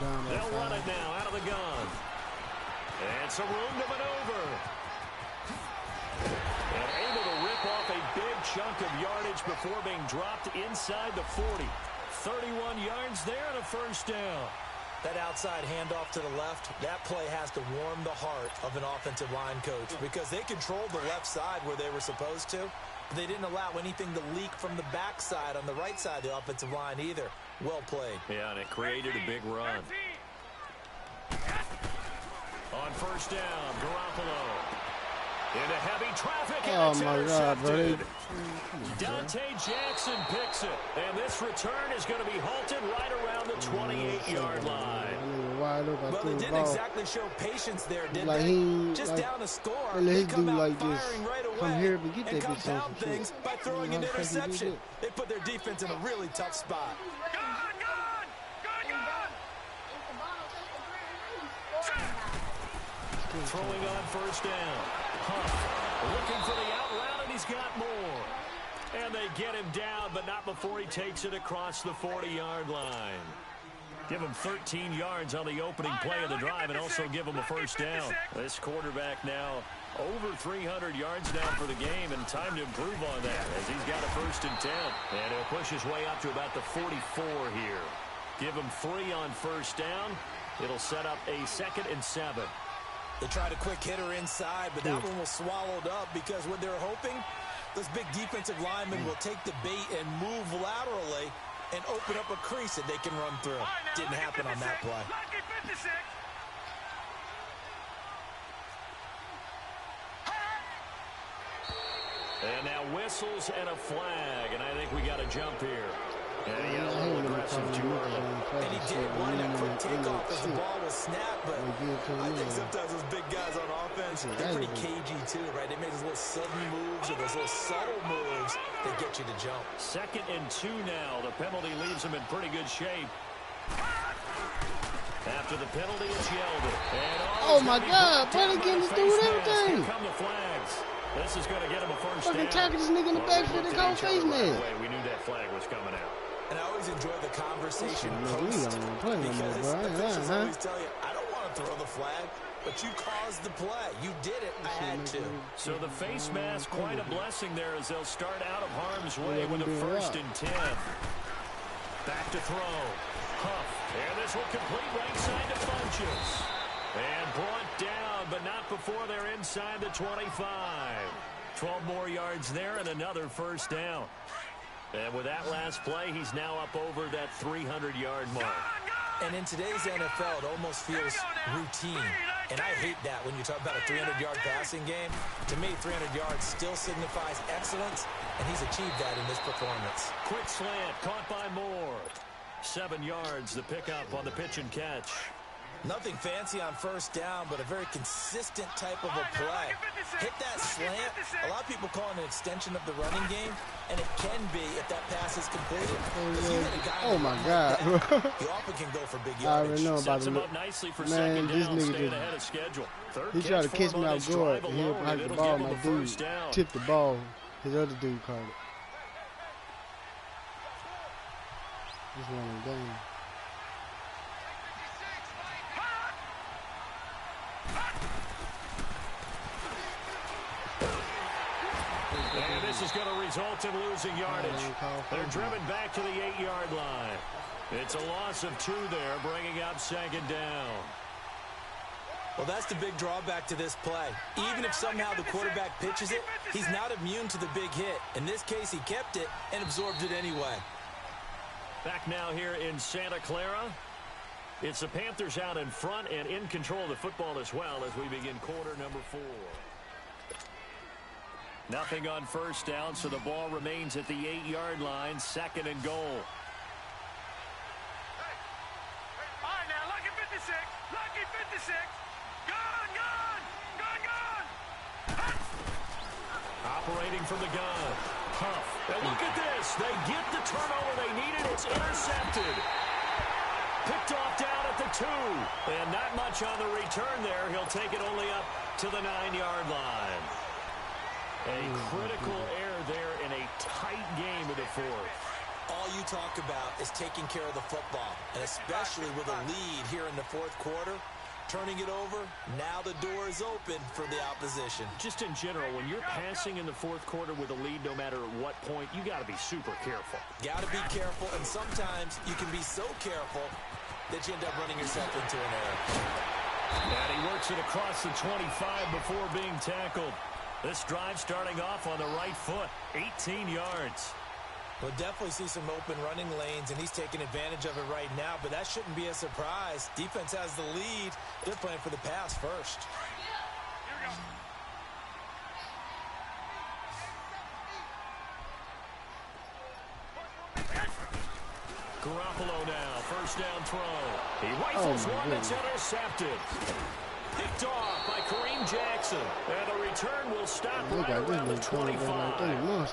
S2: They'll run it now out of the gun. And some room to maneuver. And able to rip off a big chunk of yardage before being dropped inside the 40. 31 yards there and a first down.
S3: That outside handoff to the left, that play has to warm the heart of an offensive line coach, because they controlled the left side where they were supposed to, but they didn't allow anything to leak from the backside on the right side of the offensive line either. Well played.
S2: Yeah, and it created a big run. On first down, Garoppolo. Into heavy traffic, and it's intercepted. Dante Jackson picks it, and this return is going to be halted right around the 28-yard line.
S3: Well, they didn't exactly show patience there, did they? Just down a score, they come out firing right away and compound things by throwing an interception. They put their defense in a really tough spot.
S2: Throwing on first down. Huff looking for the out route, and he's got more. And they get him down, but not before he takes it across the 40-yard line. Give him 13 yards on the opening play of the drive and also give him a first down. This quarterback now over 300 yards now for the game, and time to improve on that as he's got a 1st and 10. And he'll push his way up to about the 44 here. Give him 3 on first down. It'll set up a 2nd and 7.
S3: They tried a quick hitter inside, but that one was swallowed up because what they're hoping, those big defensive linemen will take the bait and move laterally and open up a crease that they can run through. Didn't happen on that play.
S2: And now whistles and a flag, and I think we got a jump here. And he got a little aggressive too early.
S3: And he did wanting a quick takeoff as the ball was snapped, but I think sometimes those big guys on offense, they're pretty cagey too, right? They make those little sudden moves or those little subtle moves that get you to jump.
S2: 2nd and 2 now. The penalty leaves him in pretty good shape. After the penalty, it's Yeldon.
S1: Oh my God, Brady getting this dude everything.
S2: Here come the flags. This is going to get him a first down.
S1: Fucking tackle this nigga in the backfield and call face man.
S2: We knew that flag was coming out.
S3: And I always enjoy the conversation post, because officials always tell you, I don't want to throw the flag, but you caused the play. You did it. I had to.
S2: So the face mask, quite a blessing there as they'll start out of harm's way with a 1st and 10. Back to throw. Huff. And this will complete right side to Funches. And brought down, but not before they're inside the 25. 12 more yards there and another first down. And with that last play, he's now up over that 300-yard mark.
S3: And in today's NFL, it almost feels routine. And I hate that when you talk about a 300-yard passing game. To me, 300 yards still signifies excellence, and he's achieved that in this performance.
S2: Quick slant, caught by Moore. 7 yards, the pickup on the pitch and catch.
S3: Nothing fancy on first down, but a very consistent type of a play. Hit that slant. A lot of people call it an extension of the running game, and it can be if that pass is completed. If you hit a guy
S1: oh my God.
S3: you often can go for big
S1: I
S3: yardage.
S1: already know about
S2: Sets him
S1: the
S2: up nicely for
S1: man.
S2: second
S1: This
S2: down,
S1: nigga
S2: staying ahead of schedule.
S1: he tried to catch me out guard. He hit the ball. My dude tipped the ball. His other dude caught it. This one in the game.
S2: And this is going to result in losing yardage. They're driven back to the 8-yard line. It's a loss of 2 there, bringing up second down.
S3: Well, that's the big drawback to this play. Even if somehow the quarterback pitches it, he's not immune to the big hit. In this case, he kept it and absorbed it anyway.
S2: Back now here in Santa Clara. It's the Panthers out in front and in control of the football as well as we begin quarter number 4. Nothing on first down, so the ball remains at the 8-yard line, second and goal.
S5: All right, now, lucky 56. Lucky 56. Gun, gun, gun, gun.
S2: Operating from the gun. Huff. And look at this. They get the turnover they needed. It's intercepted. Picked off down at the 2. And not much on the return there. He'll take it only up to the 9-yard line. A critical error there in a tight game of the 4th.
S3: All you talk about is taking care of the football, and especially with a lead here in the 4th quarter, turning it over, now the door is open for the opposition.
S2: Just in general, when you're passing in the 4th quarter with a lead, no matter at what point, you got to be super careful.
S3: Got to be careful, and sometimes you can be so careful that you end up running yourself into an error.
S2: And he works it across the 25 before being tackled. This drive starting off on the right foot, 18 yards.
S3: We'll definitely see some open running lanes, and he's taking advantage of it right now, but that shouldn't be a surprise. Defense has the lead. They're playing for the pass first.
S2: Garoppolo now, first down throw. He rifles one that's intercepted. Picked off by Kareem Jackson. And the return will stop right around the 25.
S3: All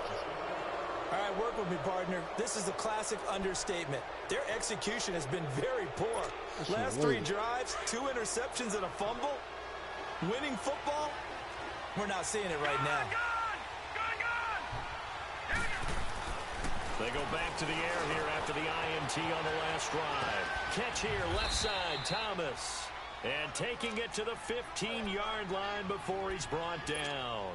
S3: right, work with me, partner. This is a classic understatement. Their execution has been very poor. Last 3 drives, 2 interceptions and a fumble. Winning football? We're not seeing it right now.
S2: They go back to the air here after the INT on the last drive. Catch here, left side, Thomas. And taking it to the 15-yard line before he's brought down.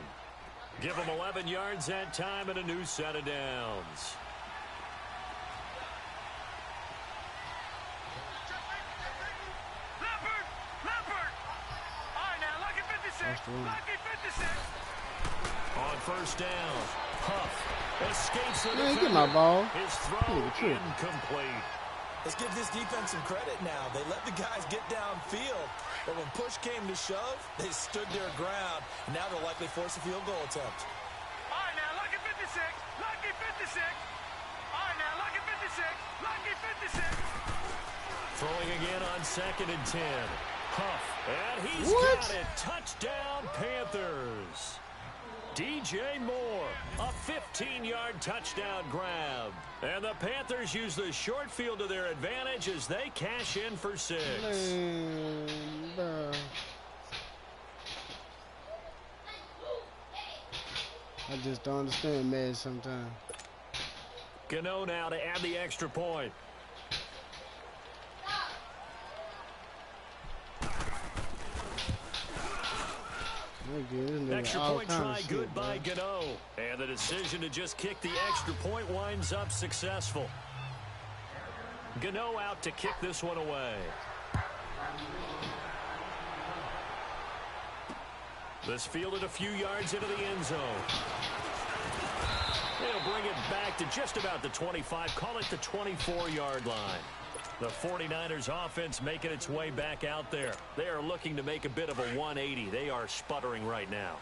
S2: Give him 11 yards that time and a new set of downs.
S5: Leopard. All right, now, lucky 56. Lucky 56.
S2: On first down, Huff escapes the
S1: Man, get my ball.
S2: His throw incomplete.
S3: Let's give this defense some credit now. They let the guys get downfield, but when push came to shove, they stood their ground. Now they'll likely force a field goal attempt.
S5: All right, now, lucky 56. Lucky 56. All right, now, lucky 56. Lucky 56.
S2: Throwing again on second and 10. Huff, and he's got it. Touchdown, Panthers. DJ Moore, a 15-yard touchdown grab. And the Panthers use the short field to their advantage as they cash in for 6.
S1: I just don't understand man sometimes.
S2: Gano now to add the extra point. Extra point try good by Gano. And the decision to just kick the extra point winds up successful. Gano out to kick this one away. This fielded a few yards into the end zone. They'll bring it back to just about the 25, call it the 24-yard line. The 49ers offense making its way back out there. They are looking to make a bit of a 180. They are sputtering right now.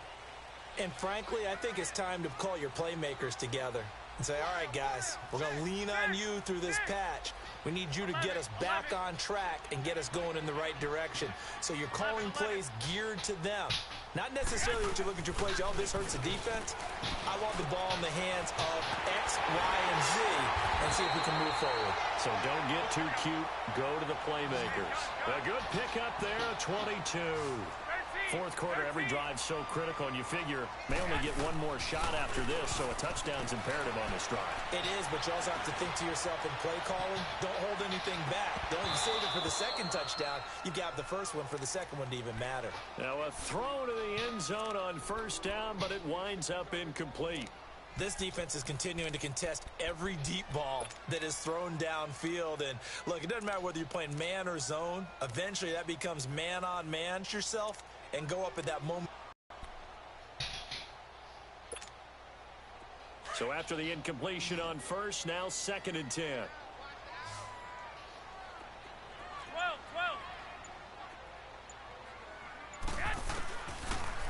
S3: And frankly, I think it's time to call your playmakers together and say, all right, guys, we're going to lean on you through this patch. We need you to get us back on track and get us going in the right direction. So you're calling plays geared to them. Not necessarily what you look at your plays, oh, this hurts the defense. I want the ball in the hands of X, Y, and Z and see if we can move forward.
S2: So don't get too cute. Go to the playmakers. A good pickup there, 22. Fourth quarter, every drive so critical, and you figure may only get one more shot after this, so a touchdown's imperative on this drive.
S3: It is, but you also have to think to yourself in play calling, don't hold anything back. Don't even save it for the second touchdown. You got the first one for the second one to even matter.
S2: Now a throw to the end zone on first down, but it winds up incomplete.
S3: This defense is continuing to contest every deep ball that is thrown downfield. And, look, it doesn't matter whether you're playing man or zone. Eventually, that becomes man-on-man yourself and go up at that moment.
S2: So after the incompletion on first, now 2nd and 10.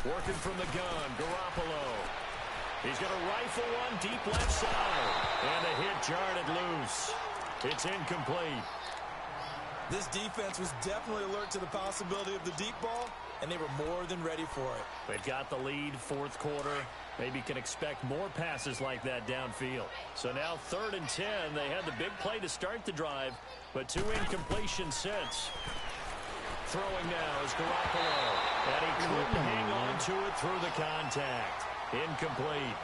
S2: Working from the gun, Garoppolo. He's going to rifle one deep left side. And the hit jarred it loose. It's incomplete.
S3: This defense was definitely alert to the possibility of the deep ball, and they were more than ready for it.
S2: They've got the lead, fourth quarter. Maybe can expect more passes like that downfield. So now 3rd and 10. They had the big play to start the drive, but 2 incompletions since. Throwing now is Garoppolo. And he couldn't hang on to it through the contact. Incomplete.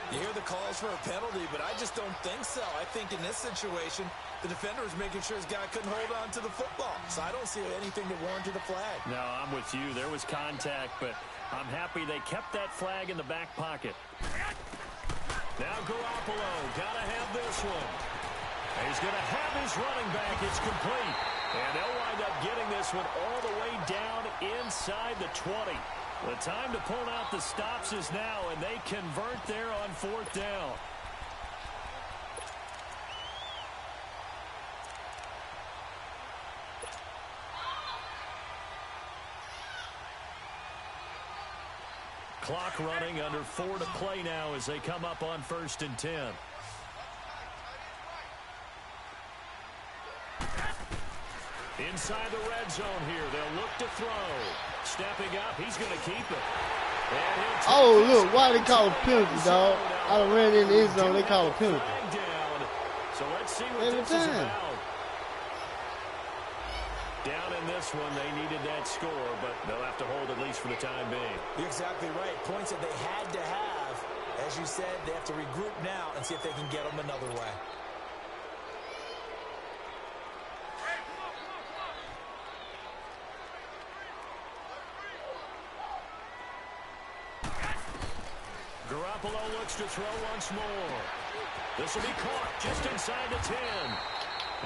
S3: You hear the calls for a penalty, but I just don't think so. I think in this situation, the defender was making sure his guy couldn't hold on to the football. So I don't see anything that warranted a flag.
S2: No, I'm with you. There was contact, but I'm happy they kept that flag in the back pocket. Now Garoppolo, gotta have this one. And he's gonna have his running back. It's complete. And they'll wind up getting this one all the way down inside the 20. The time to pull out the stops is now, and they convert there on 4th down. Clock running, under 4 to play now as they come up on 1st and 10. Inside the red zone here. They'll look to throw. Stepping up, he's going to keep it.
S1: Oh, look, why they call a penalty, dog? I done ran in the end zone, they call a penalty.
S2: So let's see what this is about. Down in this one, they needed that score, but they'll have to hold at least for the time being.
S3: You're exactly right. Points that they had to have. As you said, they have to regroup now and see if they can get them another way.
S2: Garoppolo looks to throw once more. This will be caught just inside the 10.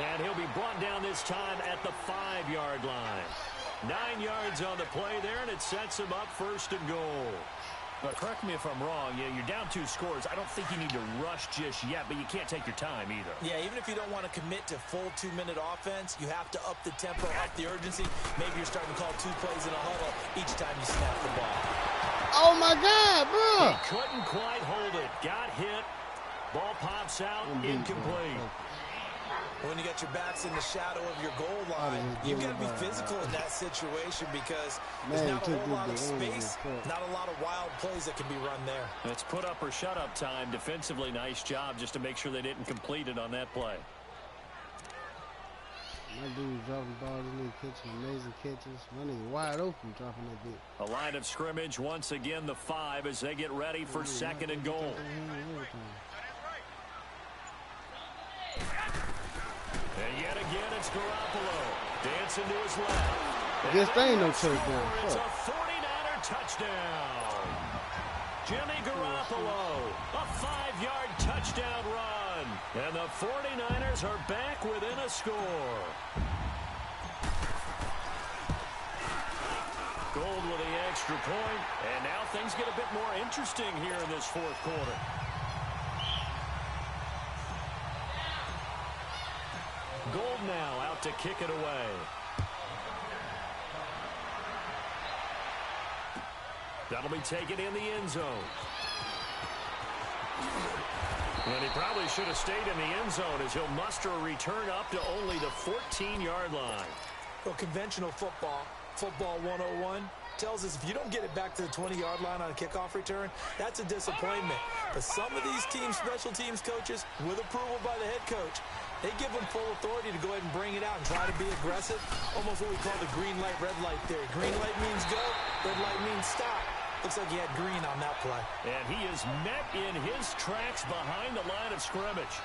S2: And he'll be brought down this time at the 5-yard line. 9 yards on the play there, and it sets him up 1st and goal. But correct me if I'm wrong. Yeah, you're down 2 scores. I don't think you need to rush just yet, but you can't take your time either.
S3: Yeah, even if you don't want to commit to full 2-minute offense, you have to up the tempo, up the urgency. Maybe you're starting to call 2 plays in a huddle each time you snap the ball.
S1: Oh, my God, bro.
S2: He couldn't quite hold it. Got hit. Ball pops out. Incomplete.
S3: When you got your backs in the shadow of your goal line, you've got to be physical in that situation because there's not a whole lot of space, not a lot of wild plays that can be run there.
S2: It's put up or shut up time. Defensively, nice job just to make sure they didn't complete it on that play.
S1: My dude's dropping balls, and catching amazing catches. My nigga wide open dropping that bit.
S2: A line of scrimmage once again, the 5 as they get ready for 2nd and goal. And yet again, it's Garoppolo dancing to his left.
S1: I guess they ain't no touchdown.
S2: It's a 49er touchdown. Jimmy Garoppolo, a 5-yard touchdown run. And the 49ers are back within a score. Gold with the extra point, and now things get a bit more interesting here in this fourth quarter. Gold now out to kick it away. That'll be taken in the end zone. And he probably should have stayed in the end zone as he'll muster a return up to only the 14-yard line.
S3: Well, conventional football 101, tells us if you don't get it back to the 20-yard line on a kickoff return, that's a disappointment. But some of these teams, special teams coaches, with approval by the head coach, they give them full authority to go ahead and bring it out and try to be aggressive. Almost what we call the green light, red light theory. Green light means go, red light means stop. Looks like he had green on that play. And he is met in his tracks behind the line of scrimmage.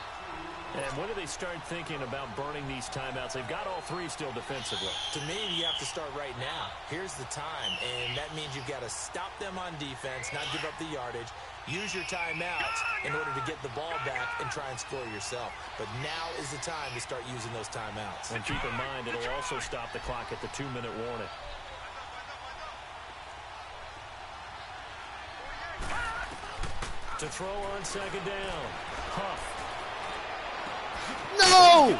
S3: And when do they start thinking about burning these timeouts? They've got all three still defensively. To me, you have to start right now. Here's the time, and that means you've got to stop them on defense, not give up the yardage. Use your timeouts in order to get the ball back and try and score yourself. But now is the time to start using those timeouts. And keep in mind, it'll also stop the clock at the 2-minute warning. To throw on second down. Huff.
S1: No!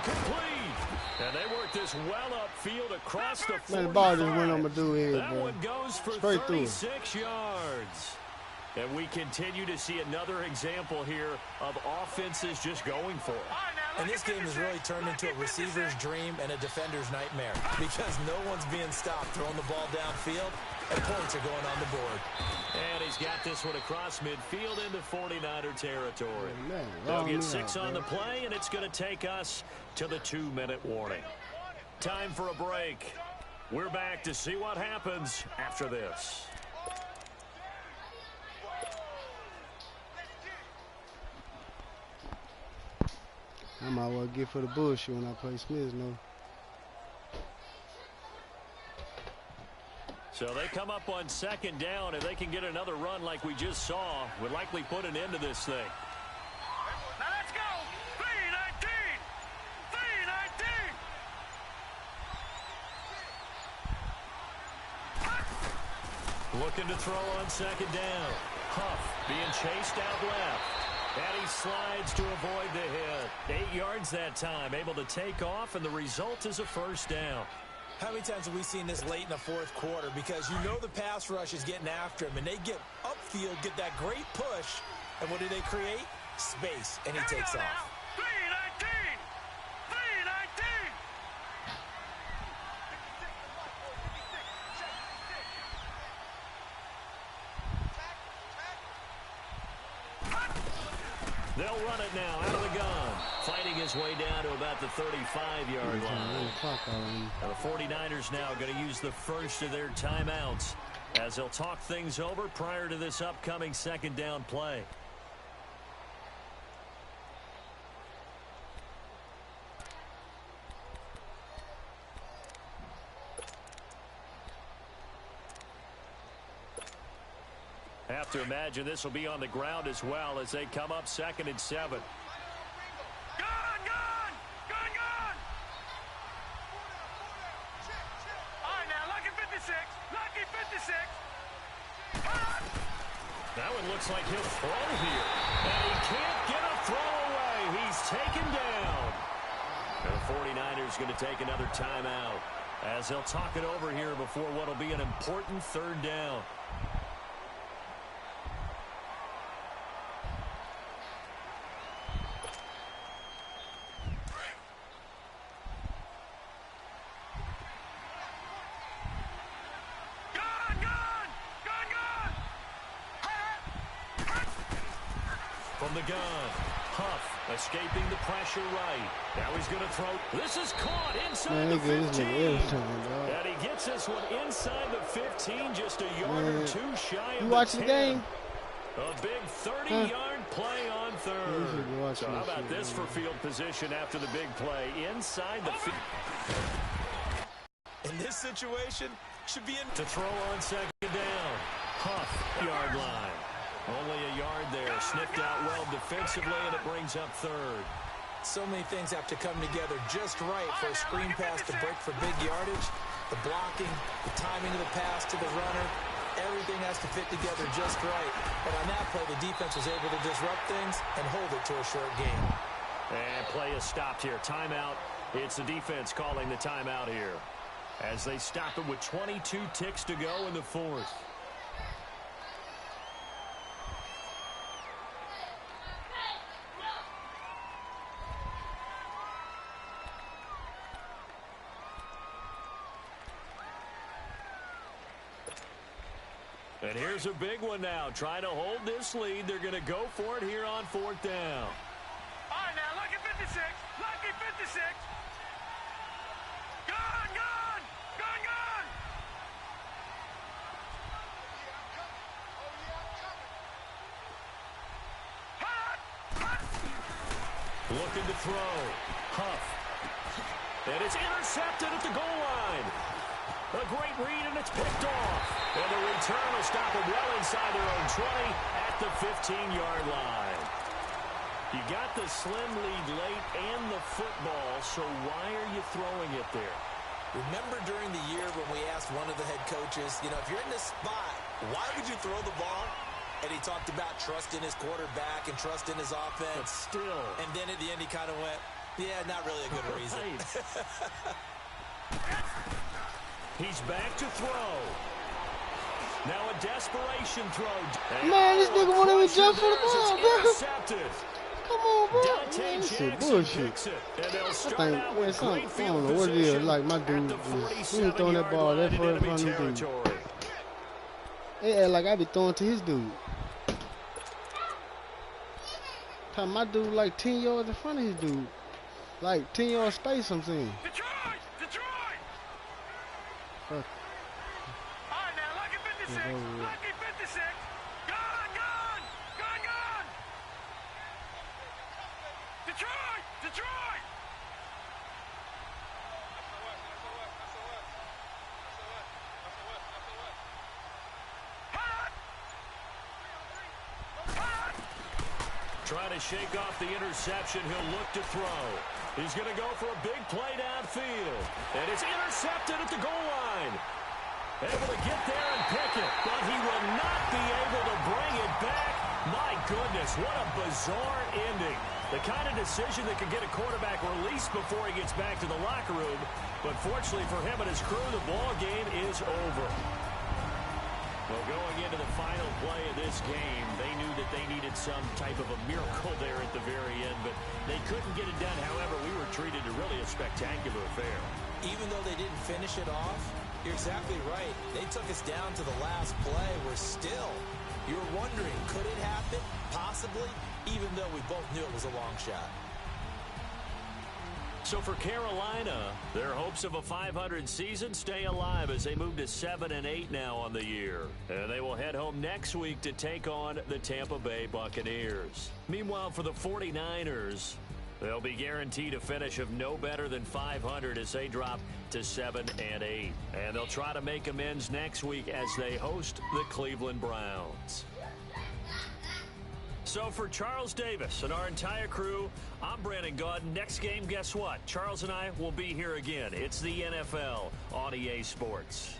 S2: Complete. And they work this well upfield across the 45.
S1: Man, the ball just went on my dude head,
S2: that
S1: bro.
S2: one goes for
S1: Straight
S2: 36 yards. And we continue to see another example here of offenses just going for it. And this game has really turned into a receiver's dream and a defender's nightmare because no one's being stopped throwing the ball downfield, and points are going on the board. And he's got this one across midfield into 49er territory. They'll get 6 on the play, and it's going to take us to the 2-minute warning. Time for a break. We're back to see what happens after this.
S1: I might well get for the bullshit when I play Smith, no.
S2: So they come up on second down. If they can get another run like we just saw, would likely put an end to this thing.
S5: Now let's go. 3-19. 3-19.
S2: Looking to throw on second down. Huff being chased out left. And he slides to avoid the hit. 8 yards that time, able to take off, and the result is a first down. How many times have we seen this late in the fourth quarter? Because you know the pass rush is getting after him, and they get upfield, get that great push, and what do they create? Space, and he takes off.
S5: 3-19. 3-19.
S2: They'll run it now out of the gun. Fighting his way down to about the 35-yard line. Now the 49ers now going to use the first of their timeouts as they'll talk things over prior to this upcoming second down play. Have to imagine this will be on the ground as well as they come up 2nd and 7. That one looks like he'll throw here. And he can't get a throw away. He's taken down. And the 49ers going to take another timeout as they'll talk it over here before what will be an important third down. From the gun, Huff escaping the pressure right. Now he's going to throw. This is caught inside the 15. And he gets this one inside the 15, just a yard or two shy of the 10.
S1: You watching the game?
S2: A big 30-yard play on third. So how about this for field position after the big play? Inside the 15. In this situation, should be in to throw on second down. Yard line. Only a yard there. Sniffed out well defensively, and it brings up third.
S3: So many things have to come together just right for a screen pass to break for big yardage. The blocking, the timing of the pass to the runner, everything has to fit together just right. And on that play, the defense was able to disrupt things and hold it to a short game.
S2: And play is stopped here. Timeout. It's the defense calling the timeout here as they stop it with 22 ticks to go in the fourth. And here's a big one now. Trying to hold this lead. They're going to go for it here on fourth down.
S5: All right, now, lucky 56. Lucky 56. Gone, gone. Gone, gone. Hot, hot.
S2: Looking to throw. Huff. And it's intercepted at the goal line. A great read, and it's picked off. And the return will stop them well inside their own 20 at the 15-yard line. You got the slim lead late and the football, so why are you throwing it there?
S3: Remember during the year when we asked one of the head coaches, you know, if you're in this spot, why would you throw the ball? And he talked about trust in his quarterback and trust in his offense.
S2: But still.
S3: And then at the end he kind of went, yeah, not really a good reason.
S2: He's back to throw. Now a desperation throw.
S1: Man, this nigga won't even jump for the ball, bro.
S2: Intercepted.
S1: Come on, bro.
S2: Dante
S1: Man, this shit
S2: Jackson
S1: bullshit.
S2: picks it. And they'll
S1: I
S2: start
S1: think,
S2: out
S1: man,
S2: with
S1: something,
S2: great
S1: I
S2: field
S1: don't know what it is.
S2: position
S1: Like my
S2: at
S1: dude,
S2: the
S1: he ain't throwing that
S2: 47-yard
S1: ball that
S2: line in
S1: far in
S2: enemy
S1: front of him, dude.
S2: territory.
S1: They act like I be throwing to his dude. Time my dude like 10 yards in front of his dude. Like 10 yards space, I'm saying.
S5: Detroit! Detroit!
S1: Fuck.
S5: All right, now, lucky 56. Lucky 56. Gone, gone. Gone, gone. Detroit! Detroit! Hot! Hot!
S2: Trying to shake off the interception. He'll look to throw. He's going to go for a big play downfield. And it's intercepted at the goal line. Able to get there and pick it. But he will not be able to bring it back. My goodness, what a bizarre ending. The kind of decision that could get a quarterback released before he gets back to the locker room. But fortunately for him and his crew, the ball game is over. Well, going into the final play of this game, they knew that they needed some type of a miracle there at the very end, but they couldn't get it done. However, we were treated to really a spectacular affair.
S3: Even though they didn't finish it off, you're exactly right. They took us down to the last play. We're still, you're wondering, could it happen? Possibly, even though we both knew it was a long shot.
S2: So for Carolina, their hopes of a 500 season stay alive as they move to 7-8 now on the year. And they will head home next week to take on the Tampa Bay Buccaneers. Meanwhile, for the 49ers, they'll be guaranteed a finish of no better than 500 as they drop to 7-8. And they'll try to make amends next week as they host the Cleveland Browns. So for Charles Davis and our entire crew, I'm Brandon Gaudin. Next game, guess what? Charles and I will be here again. It's the NFL on EA Sports.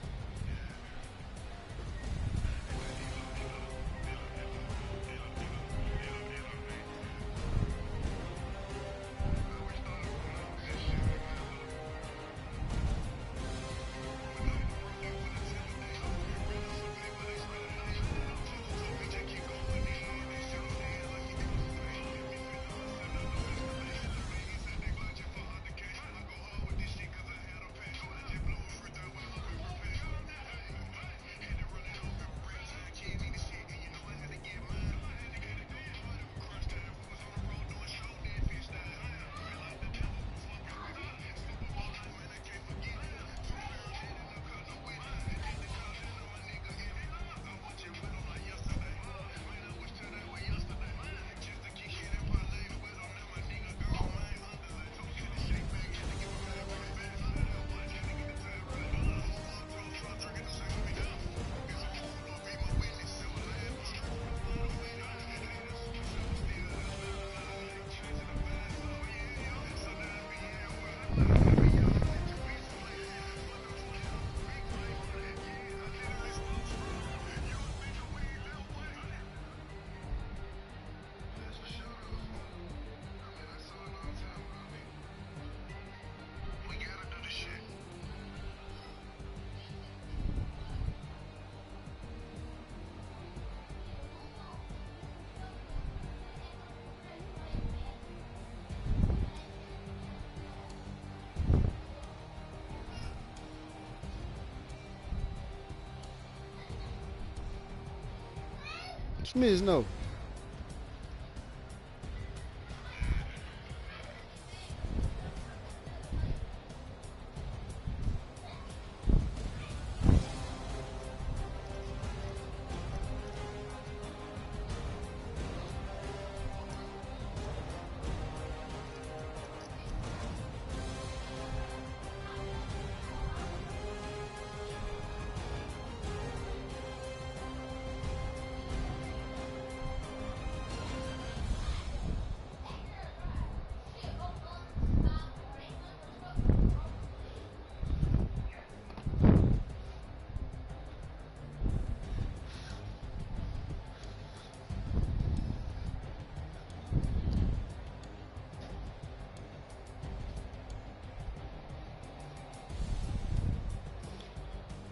S1: Smith, no.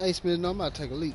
S1: Hey Smith, no, I'm about to take a leak.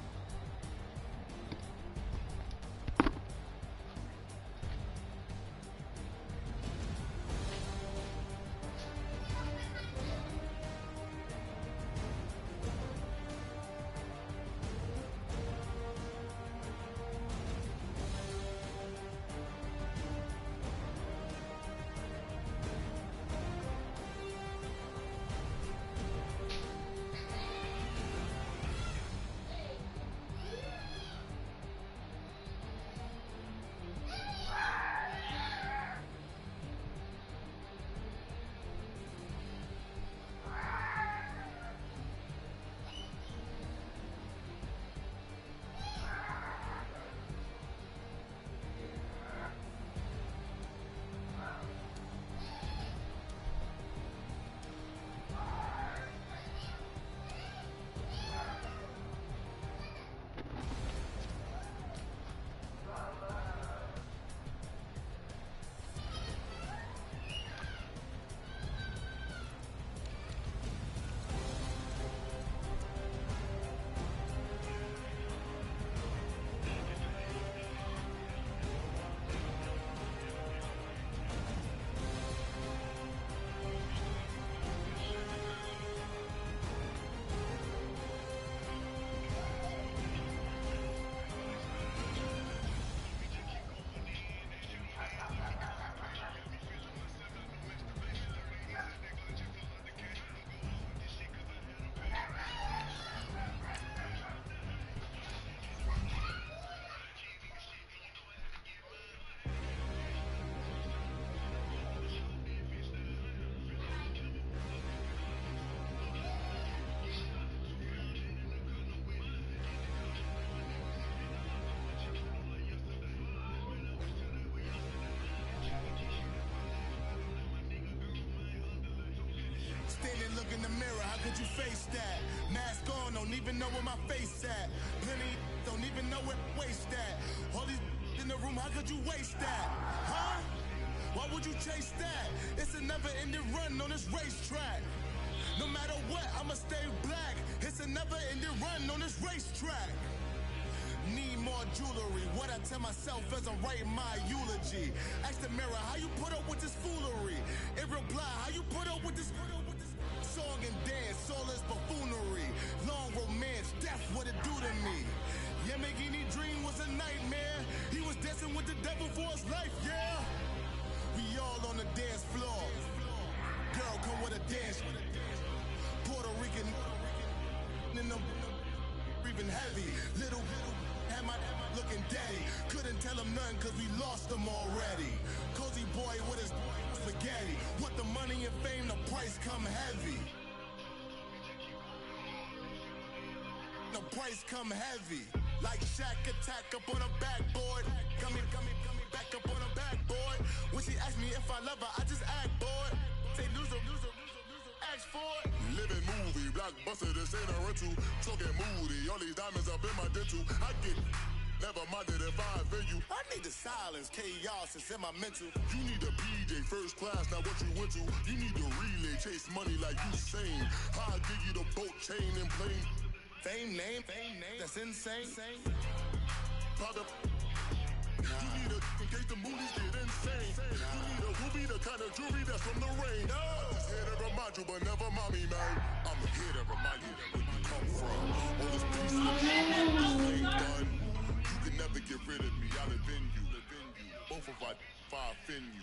S6: Standing, look in the mirror, how could you face that? Mask on, don't even know where my face at. Plenty, don't even know where waste at. All these in the room, how could you waste that? Huh? Why would you chase that? It's a never-ending run on this racetrack. No matter what, I'ma stay black. It's a never-ending run on this racetrack. Need more jewelry, what I tell myself as I'm writing my eulogy. Ask the mirror, how you put up with this foolery? It reply, how you put up with this song and dance, all this buffoonery. Long romance, death, what it do to me? Yamagini dream was a nightmare. He was dancing with the devil for his life, yeah. We all on the dance floor. Girl, come with a dance. Puerto Rican in the breathing heavy. Little had my looking daddy. Couldn't tell him nothing cause we lost him already. Cozy boy with his spaghetti. What the money and fame, the price come heavy. The price come heavy. Like Shaq attack up on a backboard. Coming back up on a backboard. When she asked me if I love her, I just act bored. Say loser, ask for it. Living movie, blockbuster, this ain't a rental. Talking moody, all these diamonds up in my dental. I get never minded if I offend you. I need the silence, chaos is in my mental. You need a PJ, first class, not what you went to. You need the relay, chase money like you sane. I'll give you the boat, chain, and plane. Fame name, that's insane. Proud of. You need a, in case the movies get insane. You need a ruby, the kind of jewelry that's from the rain. I'm just here to remind you, but never mommy, man. I'm here to remind you where you come from. All this peace ain't done. You can never get rid of me. y'all live in you. Both of our fire fin you.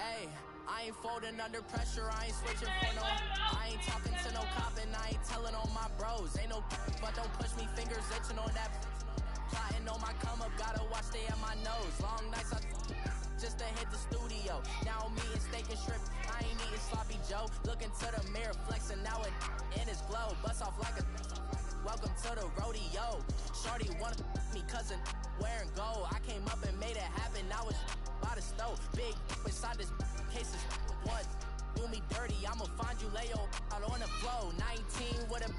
S7: Hey, I ain't folding under pressure, I ain't switching for no. I ain't talking to no cop and I ain't telling on my bros. Ain't no but don't push me, fingers itching on that. Plotting on my come up, gotta watch stay at my nose. Long nights I just to hit the studio. Now I'm eating steak and shrimp, I ain't eating sloppy Joe. Looking to the mirror, flexing now it in his glow. Bust off like a welcome to the rodeo. Shorty wanna me cousin wearing gold. I came up and made it happen, now it's by the stove. Big inside this case is what do me dirty. I'ma find you lay out on the floor. 19 with a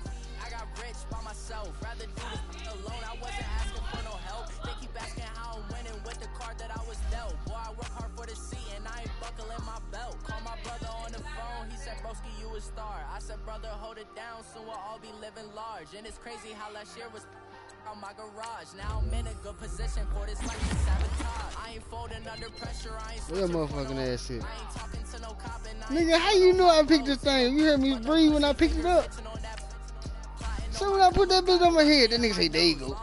S7: I got rich by myself. Rather do this alone. I wasn't asking for no help. They keep asking how I'm winning with the card that I was dealt. Boy, I work hard for the seat and I ain't buckling my belt. Call my brother on the phone. He said, broski, you a star. I said, brother, hold it down. Soon we'll all be living large. And it's crazy how last year was on my garage. Now I'm in a good position for this life to sabotage. I ain't folding under pressure. I ain't
S1: Where
S7: switching
S1: your
S7: for no.
S1: motherfucking ass is?
S7: I ain't talking to no cop and I ain't
S1: Nigga, how you know I picked this thing? You heard me breathe when I picked it up. So when I put that bitch on my head, that nigga say, there you go.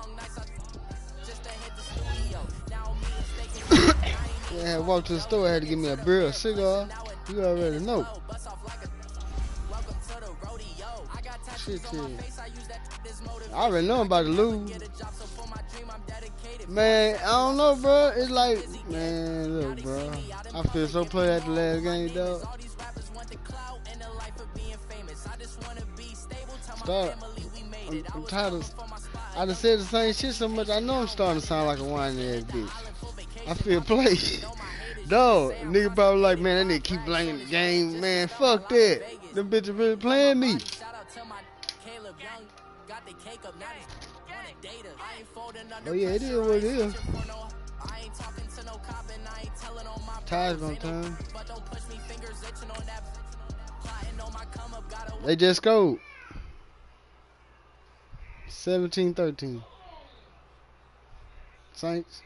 S1: Yeah, I had to walk to the store, I had to give me a beer, a cigar. You already know. Shit, shit. I already know I'm about to lose. Man, I don't know, bro. It's like, man, look, bro. I feel so play at the last game, dog. Start. I'm tired of. I done said the same shit so much. I know I'm starting to sound like a whiny ass bitch. I feel play. Dog, nigga probably like, man, that nigga keep blaming the game. Man, fuck that. Them bitches really playing me. Oh yeah, it is what it is. Tide's gonna turn. They just scored. 17-13. Saints.